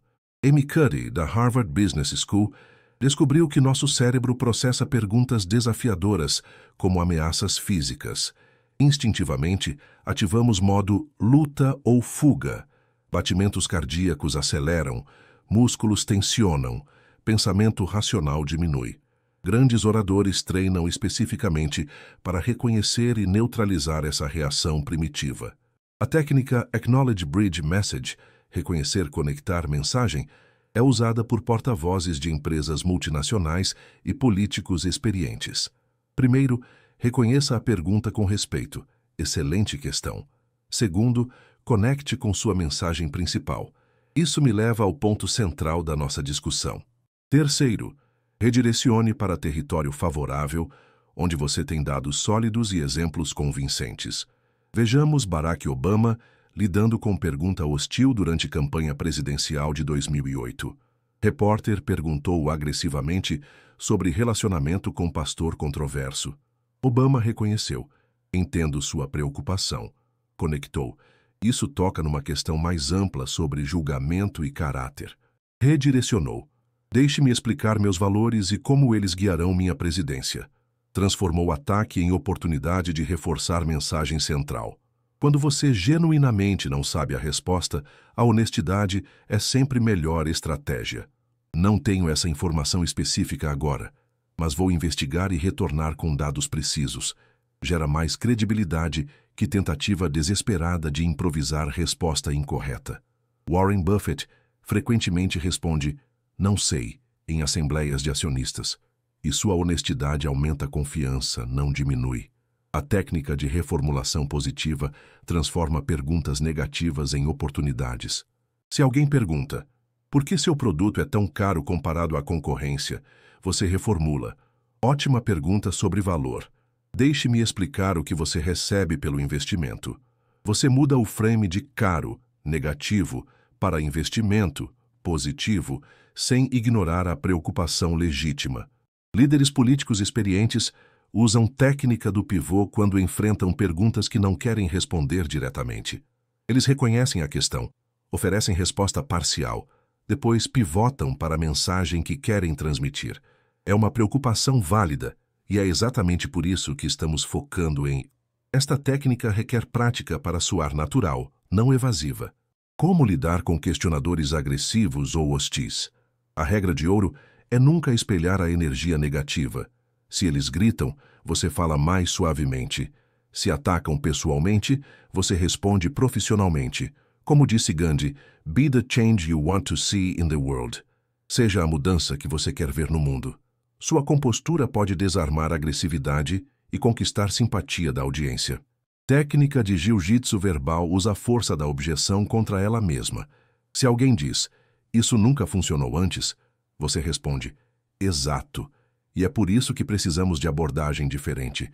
Amy Cuddy, da Harvard Business School, descobriu que nosso cérebro processa perguntas desafiadoras como ameaças físicas. Instintivamente, ativamos modo luta ou fuga. Batimentos cardíacos aceleram, músculos tensionam, pensamento racional diminui. Grandes oradores treinam especificamente para reconhecer e neutralizar essa reação primitiva. A técnica Acknowledge Bridge Message, reconhecer conectar mensagem, é usada por porta-vozes de empresas multinacionais e políticos experientes. Primeiro, reconheça a pergunta com respeito. Excelente questão. Segundo, conecte com sua mensagem principal. Isso me leva ao ponto central da nossa discussão. Terceiro, redirecione para território favorável, onde você tem dados sólidos e exemplos convincentes. Vejamos Barack Obama lidando com pergunta hostil durante campanha presidencial de 2008. Repórter perguntou agressivamente sobre relacionamento com pastor controverso. Obama reconheceu: entendo sua preocupação. Conectou: isso toca numa questão mais ampla sobre julgamento e caráter. Redirecionou: deixe-me explicar meus valores e como eles guiarão minha presidência. Transformou o ataque em oportunidade de reforçar mensagem central. Quando você genuinamente não sabe a resposta, a honestidade é sempre melhor estratégia. Não tenho essa informação específica agora. mas vou investigar e retornar com dados precisos. Gera mais credibilidade que tentativa desesperada de improvisar resposta incorreta. Warren Buffett frequentemente responde "não sei" em assembleias de acionistas, e sua honestidade aumenta a confiança, não diminui. A técnica de reformulação positiva transforma perguntas negativas em oportunidades. Se alguém pergunta, por que seu produto é tão caro comparado à concorrência? Você reformula. Ótima pergunta sobre valor. Deixe-me explicar o que você recebe pelo investimento. Você muda o frame de caro, negativo, para investimento, positivo, sem ignorar a preocupação legítima. Líderes políticos experientes usam técnica do pivô quando enfrentam perguntas que não querem responder diretamente. Eles reconhecem a questão, oferecem resposta parcial, depois pivotam para a mensagem que querem transmitir. É uma preocupação válida, e é exatamente por isso que estamos focando em... Esta técnica requer prática para soar natural, não evasiva. Como lidar com questionadores agressivos ou hostis? A regra de ouro é nunca espelhar a energia negativa. Se eles gritam, você fala mais suavemente. Se atacam pessoalmente, você responde profissionalmente. Como disse Gandhi, "Be the change you want to see in the world." Seja a mudança que você quer ver no mundo. Sua compostura pode desarmar a agressividade e conquistar simpatia da audiência. Técnica de jiu-jitsu verbal usa a força da objeção contra ela mesma. Se alguém diz, "Isso nunca funcionou antes", você responde, "Exato. E é por isso que precisamos de abordagem diferente.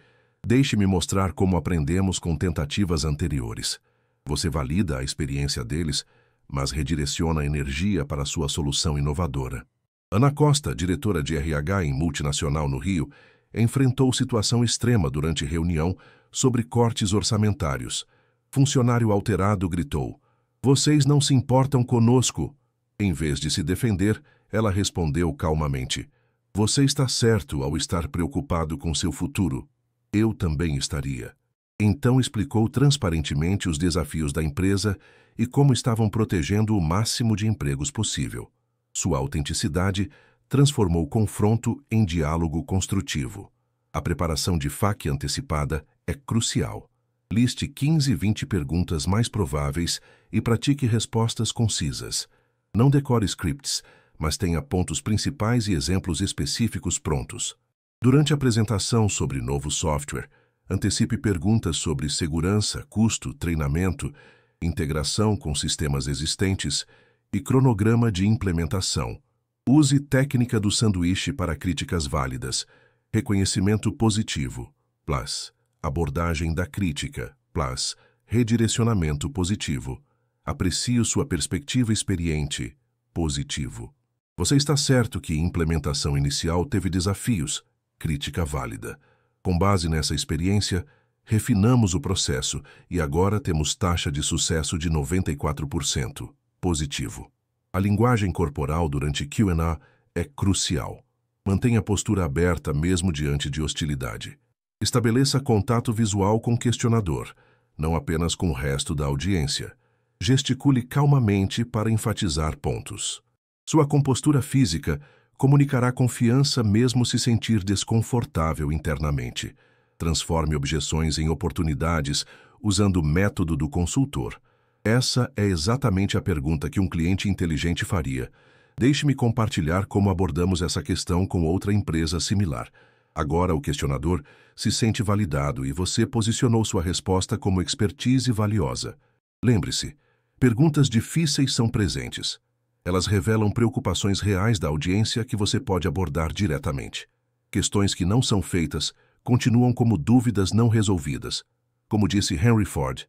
Deixe-me mostrar como aprendemos com tentativas anteriores." Você valida a experiência deles, mas redireciona a energia para sua solução inovadora. Ana Costa, diretora de RH em multinacional no Rio, enfrentou situação extrema durante reunião sobre cortes orçamentários. Funcionário alterado gritou, "Vocês não se importam conosco." Em vez de se defender, ela respondeu calmamente, "Você está certo ao estar preocupado com seu futuro. Eu também estaria." Então explicou transparentemente os desafios da empresa e como estavam protegendo o máximo de empregos possível. Sua autenticidade transformou o confronto em diálogo construtivo. A preparação de FAQ antecipada é crucial. Liste 15-20 perguntas mais prováveis e pratique respostas concisas. Não decore scripts, mas tenha pontos principais e exemplos específicos prontos. Durante a apresentação sobre novo software, antecipe perguntas sobre segurança, custo, treinamento, integração com sistemas existentes e cronograma de implementação. Use técnica do sanduíche para críticas válidas. Reconhecimento positivo, plus. Abordagem da crítica, plus. Redirecionamento positivo. Aprecio sua perspectiva experiente, positivo. Você está certo que implementação inicial teve desafios, crítica válida. Com base nessa experiência, refinamos o processo e agora temos taxa de sucesso de 94%, positivo. A linguagem corporal durante Q&A é crucial. Mantenha a postura aberta mesmo diante de hostilidade. Estabeleça contato visual com o questionador, não apenas com o resto da audiência. Gesticule calmamente para enfatizar pontos. Sua compostura física comunicará confiança mesmo se sentir desconfortável internamente. Transforme objeções em oportunidades usando o método do consultor. Essa é exatamente a pergunta que um cliente inteligente faria. Deixe-me compartilhar como abordamos essa questão com outra empresa similar. Agora o questionador se sente validado e você posicionou sua resposta como expertise valiosa. Lembre-se, perguntas difíceis são presentes. Elas revelam preocupações reais da audiência que você pode abordar diretamente. Questões que não são feitas continuam como dúvidas não resolvidas. Como disse Henry Ford,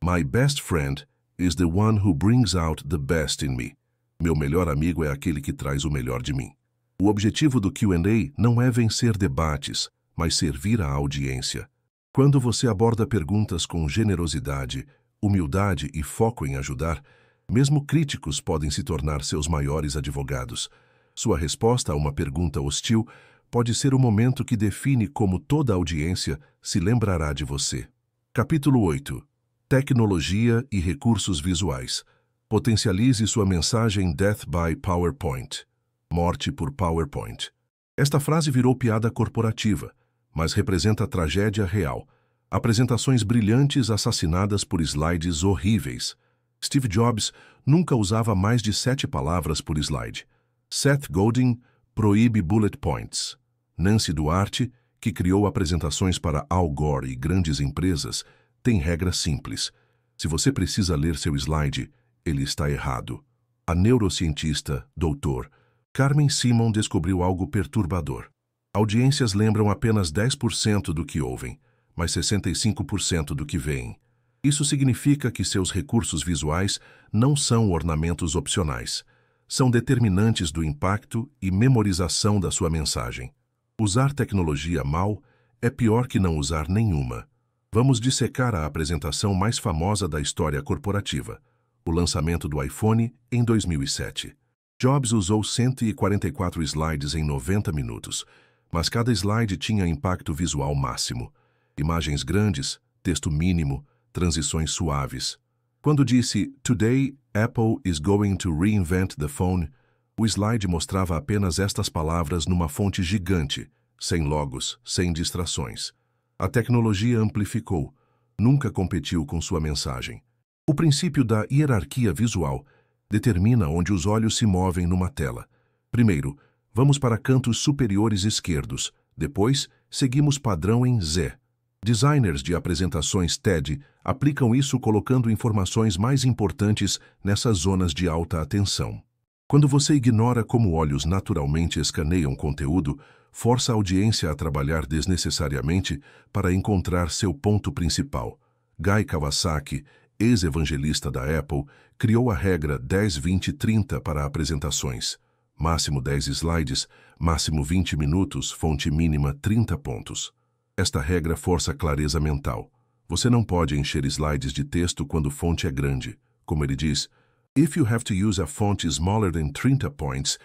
"My best friend is the one who brings out the best in me." Meu melhor amigo é aquele que traz o melhor de mim. O objetivo do Q&A não é vencer debates, mas servir à audiência. Quando você aborda perguntas com generosidade, humildade e foco em ajudar, mesmo críticos podem se tornar seus maiores advogados. Sua resposta a uma pergunta hostil pode ser o momento que define como toda a audiência se lembrará de você. Capítulo 8. Tecnologia e recursos visuais. Potencialize sua mensagem Death by PowerPoint. Morte por PowerPoint. Esta frase virou piada corporativa, mas representa a tragédia real. Apresentações brilhantes assassinadas por slides horríveis. Steve Jobs nunca usava mais de 7 palavras por slide. Seth Godin proíbe bullet points. Nancy Duarte, que criou apresentações para Al Gore e grandes empresas, tem regra simples. Se você precisa ler seu slide, ele está errado. A neurocientista, Dr. Carmen Simon descobriu algo perturbador. Audiências lembram apenas 10% do que ouvem, mas 65% do que veem. Isso significa que seus recursos visuais não são ornamentos opcionais. São determinantes do impacto e memorização da sua mensagem. Usar tecnologia mal é pior que não usar nenhuma. Vamos dissecar a apresentação mais famosa da história corporativa, o lançamento do iPhone em 2007. Jobs usou 144 slides em 90 minutos, mas cada slide tinha impacto visual máximo. Imagens grandes, texto mínimo, transições suaves. Quando disse "Today, Apple is going to reinvent the phone", o slide mostrava apenas estas palavras numa fonte gigante, sem logos, sem distrações. A tecnologia amplificou, nunca competiu com sua mensagem. O princípio da hierarquia visual determina onde os olhos se movem numa tela. Primeiro, vamos para cantos superiores esquerdos, depois, seguimos padrão em Z. Designers de apresentações TED aplicam isso colocando informações mais importantes nessas zonas de alta atenção. Quando você ignora como olhos naturalmente escaneiam conteúdo, força a audiência a trabalhar desnecessariamente para encontrar seu ponto principal. Guy Kawasaki, ex-evangelista da Apple, criou a regra 10-20-30 para apresentações. Máximo 10 slides, máximo 20 minutos, fonte mínima 30 pontos. Esta regra força a clareza mental. Você não pode encher slides de texto quando fonte é grande. Como ele diz, "If you have to use a font smaller than 30 points,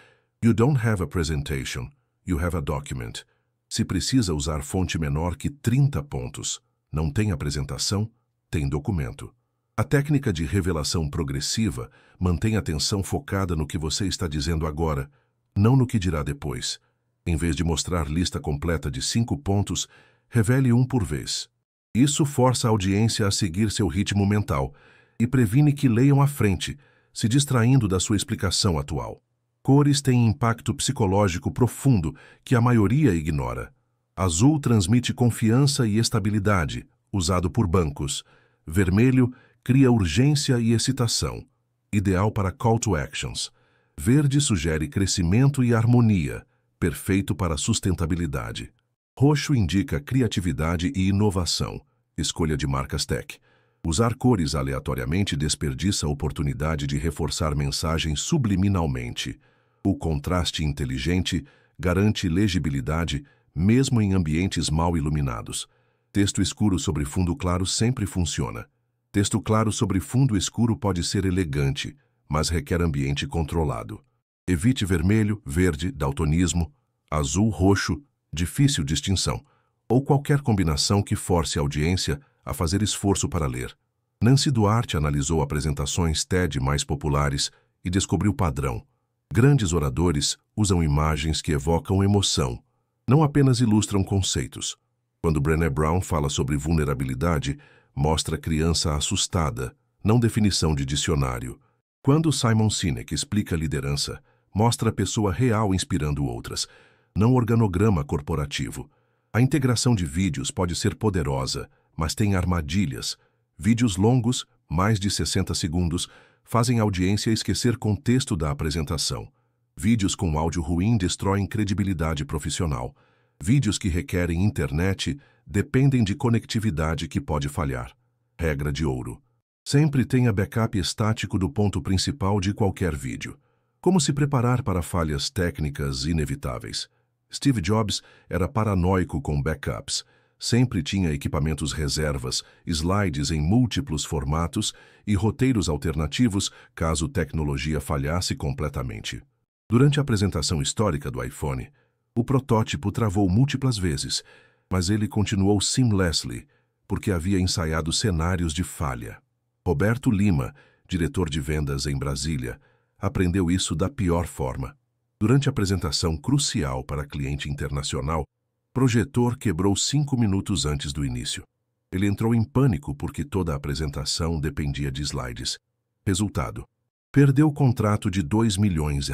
you don't have a presentation, you have a document." Se precisa usar fonte menor que 30 pontos, não tem apresentação, tem documento. A técnica de revelação progressiva mantém a atenção focada no que você está dizendo agora, não no que dirá depois. Em vez de mostrar lista completa de 5 pontos, revele um por vez. Isso força a audiência a seguir seu ritmo mental e previne que leiam à frente, se distraindo da sua explicação atual. Cores têm impacto psicológico profundo que a maioria ignora. Azul transmite confiança e estabilidade, usado por bancos. Vermelho cria urgência e excitação, ideal para call to actions. Verde sugere crescimento e harmonia, perfeito para sustentabilidade. Roxo indica criatividade e inovação, escolha de marcas tech. Usar cores aleatoriamente desperdiça a oportunidade de reforçar mensagens subliminalmente. O contraste inteligente garante legibilidade, mesmo em ambientes mal iluminados. Texto escuro sobre fundo claro sempre funciona. Texto claro sobre fundo escuro pode ser elegante, mas requer ambiente controlado. Evite vermelho, verde, daltonismo, azul, roxo, difícil distinção, ou qualquer combinação que force a audiência a fazer esforço para ler. Nancy Duarte analisou apresentações TED mais populares e descobriu padrão. Grandes oradores usam imagens que evocam emoção, não apenas ilustram conceitos. Quando Brené Brown fala sobre vulnerabilidade, mostra criança assustada, não definição de dicionário. Quando Simon Sinek explica liderança, mostra a pessoa real inspirando outras, não organograma corporativo. A integração de vídeos pode ser poderosa, mas tem armadilhas. Vídeos longos, mais de 60 segundos, fazem a audiência esquecer contexto da apresentação. Vídeos com áudio ruim destroem credibilidade profissional. Vídeos que requerem internet dependem de conectividade que pode falhar. Regra de ouro. Sempre tenha backup estático do ponto principal de qualquer vídeo. Como se preparar para falhas técnicas inevitáveis? Steve Jobs era paranoico com backups. Sempre tinha equipamentos reservas, slides em múltiplos formatos e roteiros alternativos caso tecnologia falhasse completamente. Durante a apresentação histórica do iPhone, o protótipo travou múltiplas vezes, mas ele continuou seamlessly, porque havia ensaiado cenários de falha. Roberto Lima, diretor de vendas em Brasília, aprendeu isso da pior forma. Durante a apresentação crucial para cliente internacional, projetor quebrou 5 minutos antes do início. Ele entrou em pânico porque toda a apresentação dependia de slides. Resultado: perdeu o contrato de R$2 milhões.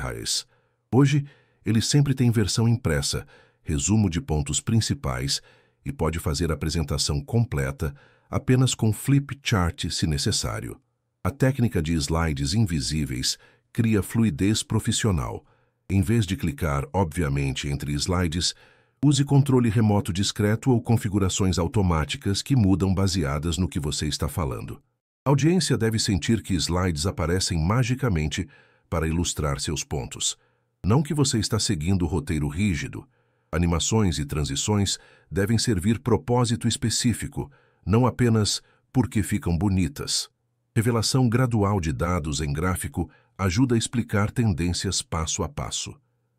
Hoje, ele sempre tem versão impressa, resumo de pontos principais e pode fazer a apresentação completa apenas com flip chart se necessário. A técnica de slides invisíveis cria fluidez profissional. Em vez de clicar, obviamente, entre slides, use controle remoto discreto ou configurações automáticas que mudam baseadas no que você está falando. A audiência deve sentir que slides aparecem magicamente para ilustrar seus pontos. Não que você está seguindo o roteiro rígido. Animações e transições devem servir propósito específico, não apenas porque ficam bonitas. Revelação gradual de dados em gráfico ajuda a explicar tendências passo a passo.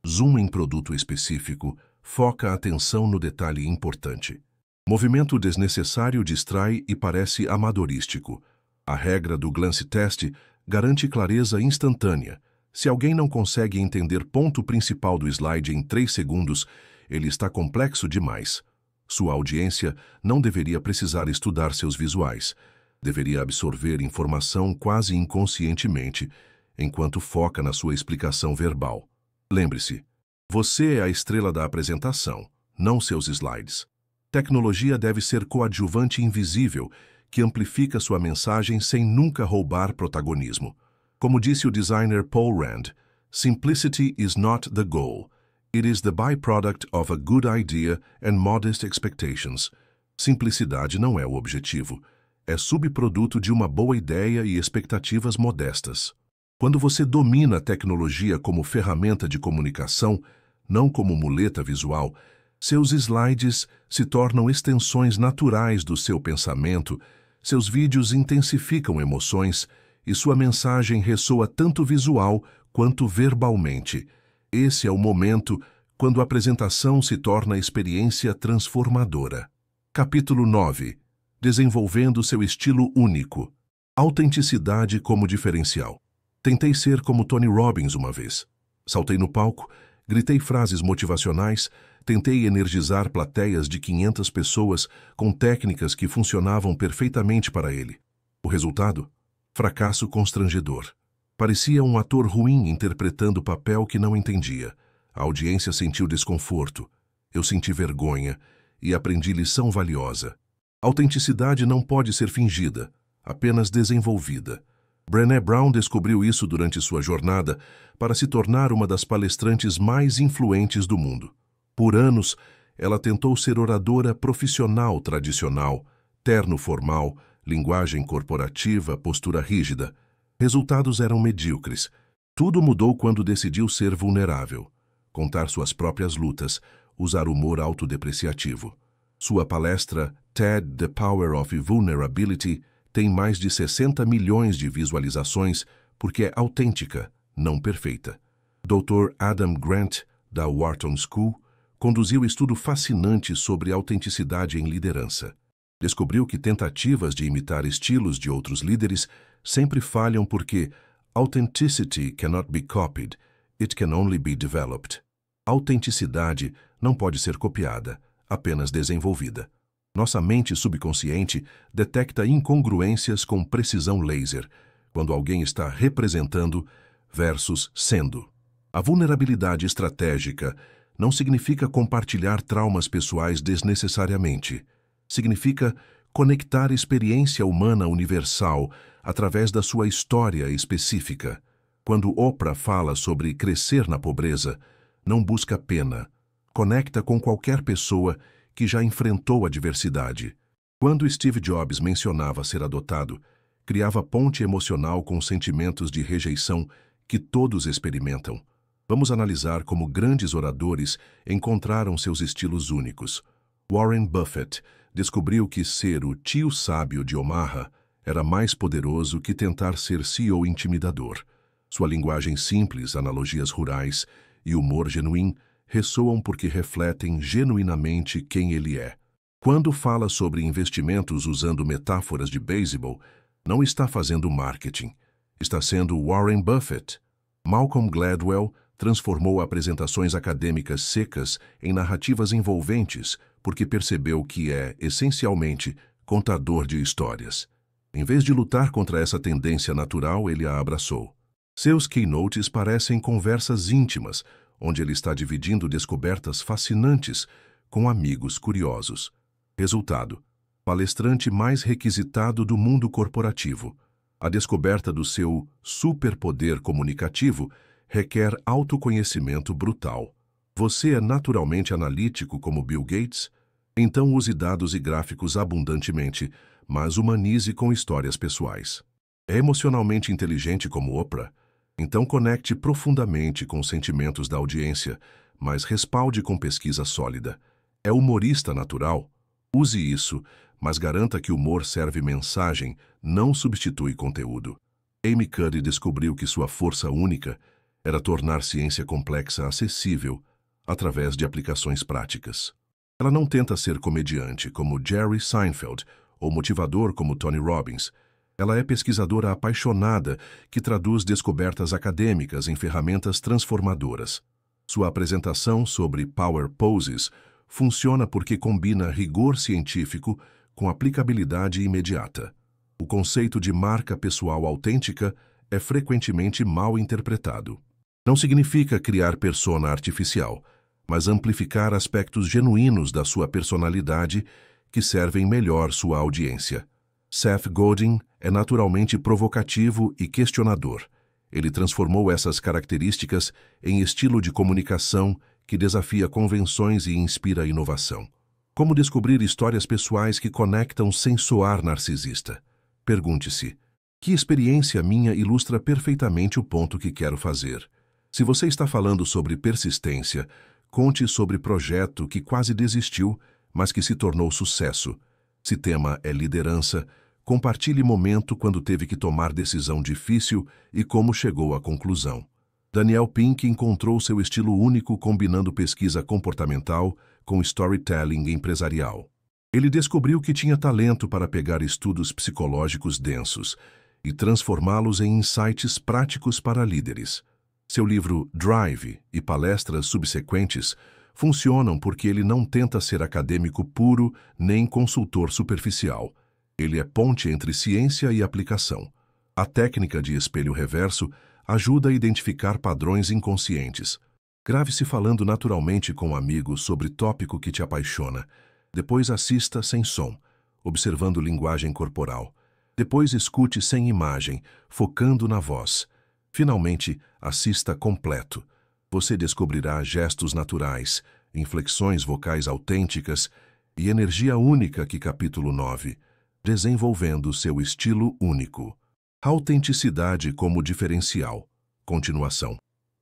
Zoom em produto específico foca a atenção no detalhe importante. Movimento desnecessário distrai e parece amadorístico. A regra do glance test garante clareza instantânea. Se alguém não consegue entender ponto principal do slide em 3 segundos, ele está complexo demais. Sua audiência não deveria precisar estudar seus visuais. Deveria absorver informação quase inconscientemente, enquanto foca na sua explicação verbal. Lembre-se, você é a estrela da apresentação, não seus slides. Tecnologia deve ser coadjuvante invisível, que amplifica sua mensagem sem nunca roubar protagonismo. Como disse o designer Paul Rand, "Simplicity is not the goal. It is the byproduct of a good idea and modest expectations." Simplicidade não é o objetivo. É subproduto de uma boa ideia e expectativas modestas. Quando você domina a tecnologia como ferramenta de comunicação, não como muleta visual, seus slides se tornam extensões naturais do seu pensamento, seus vídeos intensificam emoções e sua mensagem ressoa tanto visual quanto verbalmente. Esse é o momento quando a apresentação se torna experiência transformadora. Capítulo 9. Desenvolvendo seu estilo único. Autenticidade como diferencial. Tentei ser como Tony Robbins uma vez. Saltei no palco, gritei frases motivacionais, tentei energizar plateias de 500 pessoas com técnicas que funcionavam perfeitamente para ele. O resultado? Fracasso constrangedor. Parecia um ator ruim interpretando papel que não entendia. A audiência sentiu desconforto. Eu senti vergonha e aprendi lição valiosa. Autenticidade não pode ser fingida, apenas desenvolvida. Brené Brown descobriu isso durante sua jornada para se tornar uma das palestrantes mais influentes do mundo. Por anos, ela tentou ser oradora profissional tradicional, terno formal, linguagem corporativa, postura rígida. Resultados eram medíocres. Tudo mudou quando decidiu ser vulnerável, contar suas próprias lutas, usar humor autodepreciativo. Sua palestra TED The Power of Vulnerability tem mais de 60 milhões de visualizações porque é autêntica, não perfeita. Dr. Adam Grant, da Wharton School, conduziu estudo fascinante sobre autenticidade em liderança. Descobriu que tentativas de imitar estilos de outros líderes sempre falham porque authenticity cannot be copied, it can only be developed. Autenticidade não pode ser copiada, apenas desenvolvida. Nossa mente subconsciente detecta incongruências com precisão laser, quando alguém está representando versus sendo. A vulnerabilidade estratégica não significa compartilhar traumas pessoais desnecessariamente. Significa conectar experiência humana universal através da sua história específica. Quando Oprah fala sobre crescer na pobreza, não busca pena. Conecta com qualquer pessoa que já enfrentou a adversidade. Quando Steve Jobs mencionava ser adotado, criava ponte emocional com sentimentos de rejeição que todos experimentam. Vamos analisar como grandes oradores encontraram seus estilos únicos. Warren Buffett descobriu que ser o tio sábio de Omaha era mais poderoso que tentar ser CEO intimidador. Sua linguagem simples, analogias rurais e humor genuíno ressoam porque refletem genuinamente quem ele é. Quando fala sobre investimentos usando metáforas de beisebol, não está fazendo marketing. Está sendo Warren Buffett. Malcolm Gladwell, transformou apresentações acadêmicas secas em narrativas envolventes, porque percebeu que é, essencialmente, contador de histórias. Em vez de lutar contra essa tendência natural, ele a abraçou. Seus keynotes parecem conversas íntimas, onde ele está dividindo descobertas fascinantes com amigos curiosos. Resultado: palestrante mais requisitado do mundo corporativo. A descoberta do seu superpoder comunicativo requer autoconhecimento brutal. Você é naturalmente analítico como Bill Gates? Então use dados e gráficos abundantemente, mas humanize com histórias pessoais. É emocionalmente inteligente como Oprah? Então conecte profundamente com os sentimentos da audiência, mas respalde com pesquisa sólida. É humorista natural? Use isso, mas garanta que o humor serve mensagem, não substitui conteúdo. Amy Cuddy descobriu que sua força única era tornar ciência complexa acessível através de aplicações práticas. Ela não tenta ser comediante como Jerry Seinfeld ou motivador como Tony Robbins. Ela é pesquisadora apaixonada que traduz descobertas acadêmicas em ferramentas transformadoras. Sua apresentação sobre Power Poses funciona porque combina rigor científico com aplicabilidade imediata. O conceito de marca pessoal autêntica é frequentemente mal interpretado. Não significa criar persona artificial, mas amplificar aspectos genuínos da sua personalidade que servem melhor sua audiência. Seth Godin é naturalmente provocativo e questionador. Ele transformou essas características em estilo de comunicação que desafia convenções e inspira inovação. Como descobrir histórias pessoais que conectam sem soar narcisista? Pergunte-se: que experiência minha ilustra perfeitamente o ponto que quero fazer? Se você está falando sobre persistência, conte sobre projeto que quase desistiu, mas que se tornou sucesso. Se tema é liderança, compartilhe momento quando teve que tomar decisão difícil e como chegou à conclusão. Daniel Pink encontrou seu estilo único combinando pesquisa comportamental com storytelling empresarial. Ele descobriu que tinha talento para pegar estudos psicológicos densos e transformá-los em insights práticos para líderes. Seu livro Drive e palestras subsequentes funcionam porque ele não tenta ser acadêmico puro nem consultor superficial. Ele é ponte entre ciência e aplicação. A técnica de espelho reverso ajuda a identificar padrões inconscientes. Grave-se falando naturalmente com um amigo sobre tópico que te apaixona. Depois assista sem som, observando linguagem corporal. Depois escute sem imagem, focando na voz. Finalmente, assista completo. Você descobrirá gestos naturais, inflexões vocais autênticas e energia única que capítulo 9, desenvolvendo seu estilo único. Autenticidade como diferencial. Continuação.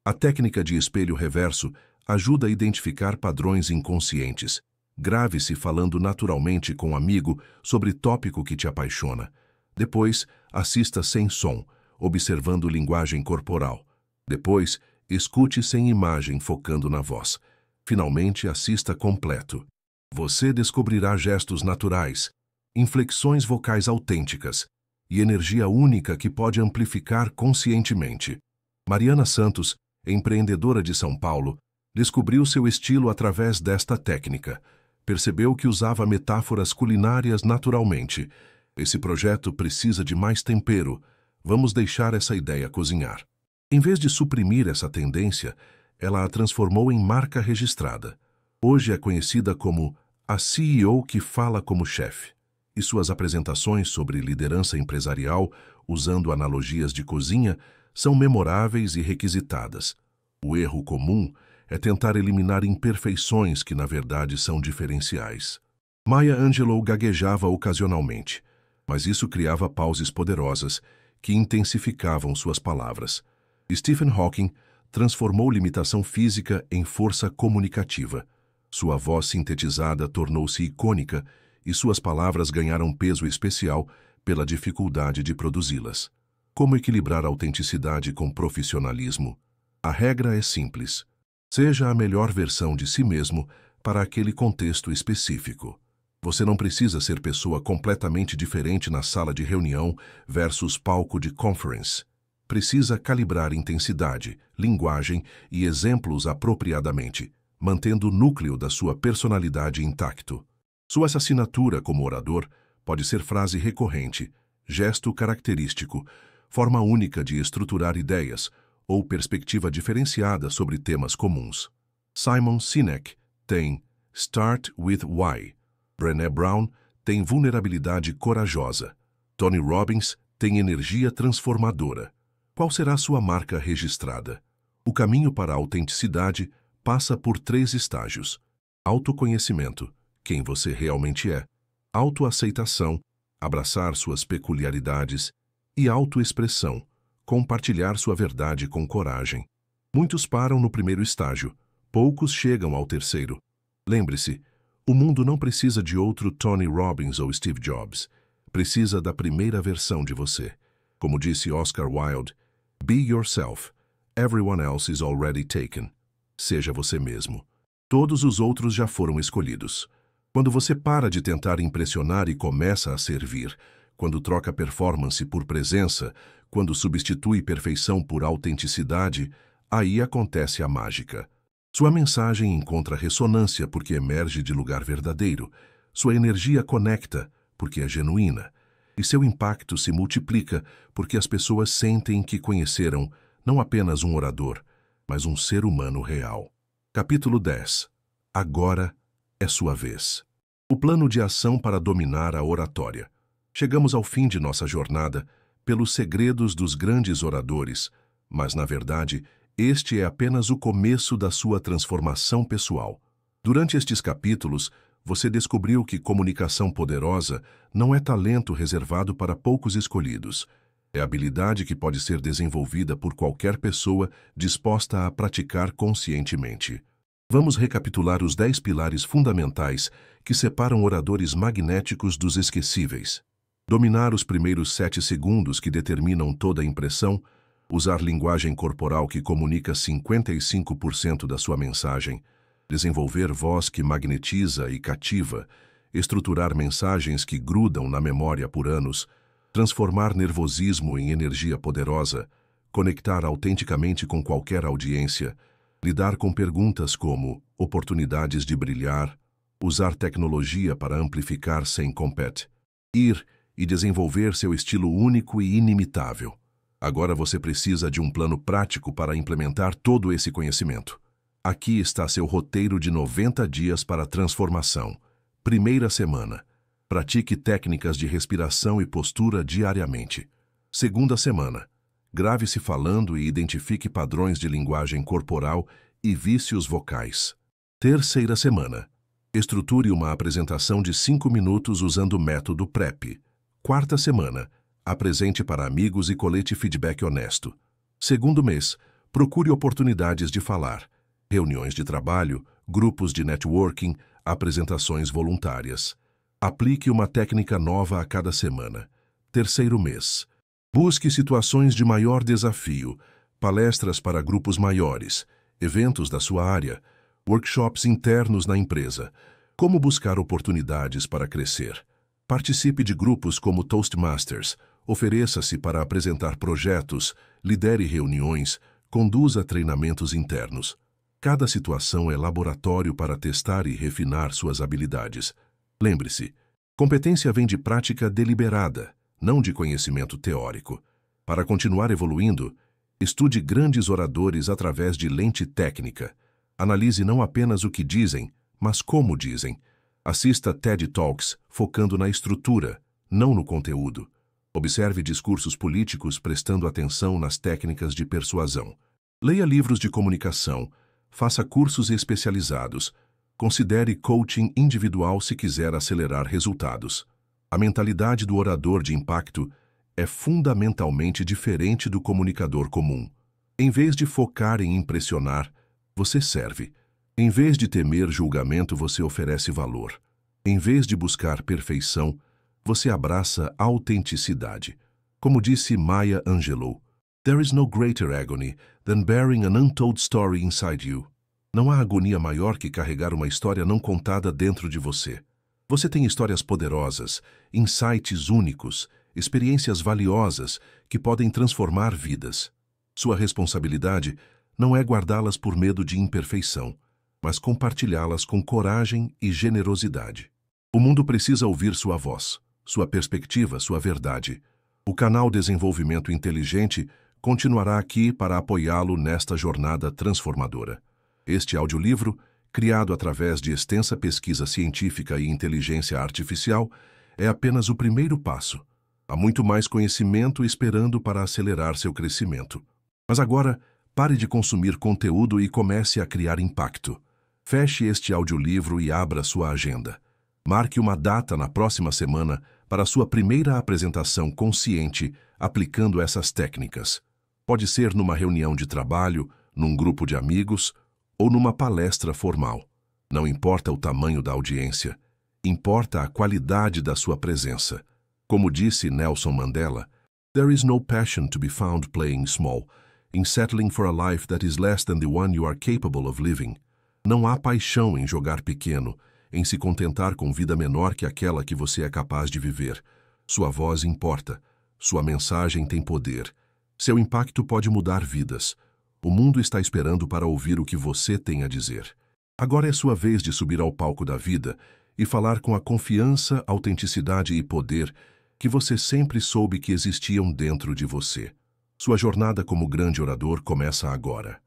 A técnica de espelho reverso ajuda a identificar padrões inconscientes. Grave-se falando naturalmente com um amigo sobre tópico que te apaixona. Depois, assista sem som, observando linguagem corporal. Depois, escute sem imagem, focando na voz. Finalmente, assista completo. Você descobrirá gestos naturais, inflexões vocais autênticas e energia única que pode amplificar conscientemente. Mariana Santos, empreendedora de São Paulo, descobriu seu estilo através desta técnica. Percebeu que usava metáforas culinárias naturalmente. Esse projeto precisa de mais tempero. Vamos deixar essa ideia cozinhar. Em vez de suprimir essa tendência, ela a transformou em marca registrada. Hoje é conhecida como a CEO que fala como chefe. E suas apresentações sobre liderança empresarial, usando analogias de cozinha, são memoráveis e requisitadas. O erro comum é tentar eliminar imperfeições que, na verdade, são diferenciais. Maya Angelou gaguejava ocasionalmente, mas isso criava pauses poderosas que intensificavam suas palavras. Stephen Hawking transformou limitação física em força comunicativa. Sua voz sintetizada tornou-se icônica e suas palavras ganharam peso especial pela dificuldade de produzi-las. Como equilibrar autenticidade com profissionalismo? A regra é simples. Seja a melhor versão de si mesmo para aquele contexto específico. Você não precisa ser pessoa completamente diferente na sala de reunião versus palco de conference. precisa calibrar intensidade, linguagem e exemplos apropriadamente, mantendo o núcleo da sua personalidade intacto. Sua assinatura como orador pode ser frase recorrente, gesto característico, forma única de estruturar ideias ou perspectiva diferenciada sobre temas comuns. Simon Sinek tem Start with Why. Brené Brown tem vulnerabilidade corajosa. Tony Robbins tem energia transformadora. Qual será sua marca registrada? O caminho para a autenticidade passa por 3 estágios: autoconhecimento, quem você realmente é; autoaceitação, abraçar suas peculiaridades; e autoexpressão, compartilhar sua verdade com coragem. Muitos param no primeiro estágio, poucos chegam ao terceiro. Lembre-se, o mundo não precisa de outro Tony Robbins ou Steve Jobs. Precisa da primeira versão de você. Como disse Oscar Wilde, "Be yourself. Everyone else is already taken." Seja você mesmo. Todos os outros já foram escolhidos. Quando você para de tentar impressionar e começa a servir, quando troca performance por presença, quando substitui perfeição por autenticidade, aí acontece a mágica. Sua mensagem encontra ressonância porque emerge de lugar verdadeiro. Sua energia conecta porque é genuína. E seu impacto se multiplica porque as pessoas sentem que conheceram não apenas um orador, mas um ser humano real. Capítulo 10. Agora é sua vez. O plano de ação para dominar a oratória. Chegamos ao fim de nossa jornada pelos segredos dos grandes oradores, mas, na verdade, este é apenas o começo da sua transformação pessoal. Durante estes capítulos, você descobriu que comunicação poderosa não é talento reservado para poucos escolhidos. É habilidade que pode ser desenvolvida por qualquer pessoa disposta a praticar conscientemente. Vamos recapitular os 10 pilares fundamentais que separam oradores magnéticos dos esquecíveis. Dominar os primeiros 7 segundos que determinam toda a impressão, usar linguagem corporal que comunica 55% da sua mensagem, desenvolver voz que magnetiza e cativa, estruturar mensagens que grudam na memória por anos, transformar nervosismo em energia poderosa, conectar autenticamente com qualquer audiência, lidar com perguntas como oportunidades de brilhar, usar tecnologia para amplificar sem competir, ir e desenvolver seu estilo único e inimitável. Agora você precisa de um plano prático para implementar todo esse conhecimento. Aqui está seu roteiro de 90 dias para a transformação. Primeira semana. Pratique técnicas de respiração e postura diariamente. Segunda semana. Grave-se falando e identifique padrões de linguagem corporal e vícios vocais. Terceira semana. Estruture uma apresentação de 5 minutos usando o método PrEP. Quarta semana. Apresente para amigos e colete feedback honesto. Segundo mês. Procure oportunidades de falar. Reuniões de trabalho, grupos de networking, apresentações voluntárias. Aplique uma técnica nova a cada semana. Terceiro mês. Busque situações de maior desafio, palestras para grupos maiores, eventos da sua área, workshops internos na empresa. Como buscar oportunidades para crescer. Participe de grupos como Toastmasters, ofereça-se para apresentar projetos, lidere reuniões, conduza treinamentos internos. Cada situação é laboratório para testar e refinar suas habilidades. Lembre-se, competência vem de prática deliberada, não de conhecimento teórico. Para continuar evoluindo, estude grandes oradores através de lente técnica. Analise não apenas o que dizem, mas como dizem. Assista TED Talks focando na estrutura, não no conteúdo. Observe discursos políticos prestando atenção nas técnicas de persuasão. Leia livros de comunicação. Faça cursos especializados. Considere coaching individual se quiser acelerar resultados. A mentalidade do orador de impacto é fundamentalmente diferente do comunicador comum. Em vez de focar em impressionar, você serve. Em vez de temer julgamento, você oferece valor. Em vez de buscar perfeição, você abraça autenticidade. Como disse Maya Angelou, "There is no greater agony than bearing an untold story inside you." Não há agonia maior que carregar uma história não contada dentro de você. Você tem histórias poderosas, insights únicos, experiências valiosas que podem transformar vidas. Sua responsabilidade não é guardá-las por medo de imperfeição, mas compartilhá-las com coragem e generosidade. O mundo precisa ouvir sua voz, sua perspectiva, sua verdade. O canal Desenvolvimento Inteligente continuará aqui para apoiá-lo nesta jornada transformadora. Este audiolivro, criado através de extensa pesquisa científica e inteligência artificial, é apenas o primeiro passo. Há muito mais conhecimento esperando para acelerar seu crescimento. Mas agora, pare de consumir conteúdo e comece a criar impacto. Feche este audiolivro e abra sua agenda. Marque uma data na próxima semana para sua primeira apresentação consciente aplicando essas técnicas. Pode ser numa reunião de trabalho, num grupo de amigos ou numa palestra formal. Não importa o tamanho da audiência, importa a qualidade da sua presença. Como disse Nelson Mandela, "There is no passion to be found playing small, in settling for a life that is less than the one you are capable of living." Não há paixão em jogar pequeno, em se contentar com vida menor que aquela que você é capaz de viver. Sua voz importa, sua mensagem tem poder. Seu impacto pode mudar vidas. O mundo está esperando para ouvir o que você tem a dizer. Agora é sua vez de subir ao palco da vida e falar com a confiança, autenticidade e poder que você sempre soube que existiam dentro de você. Sua jornada como grande orador começa agora.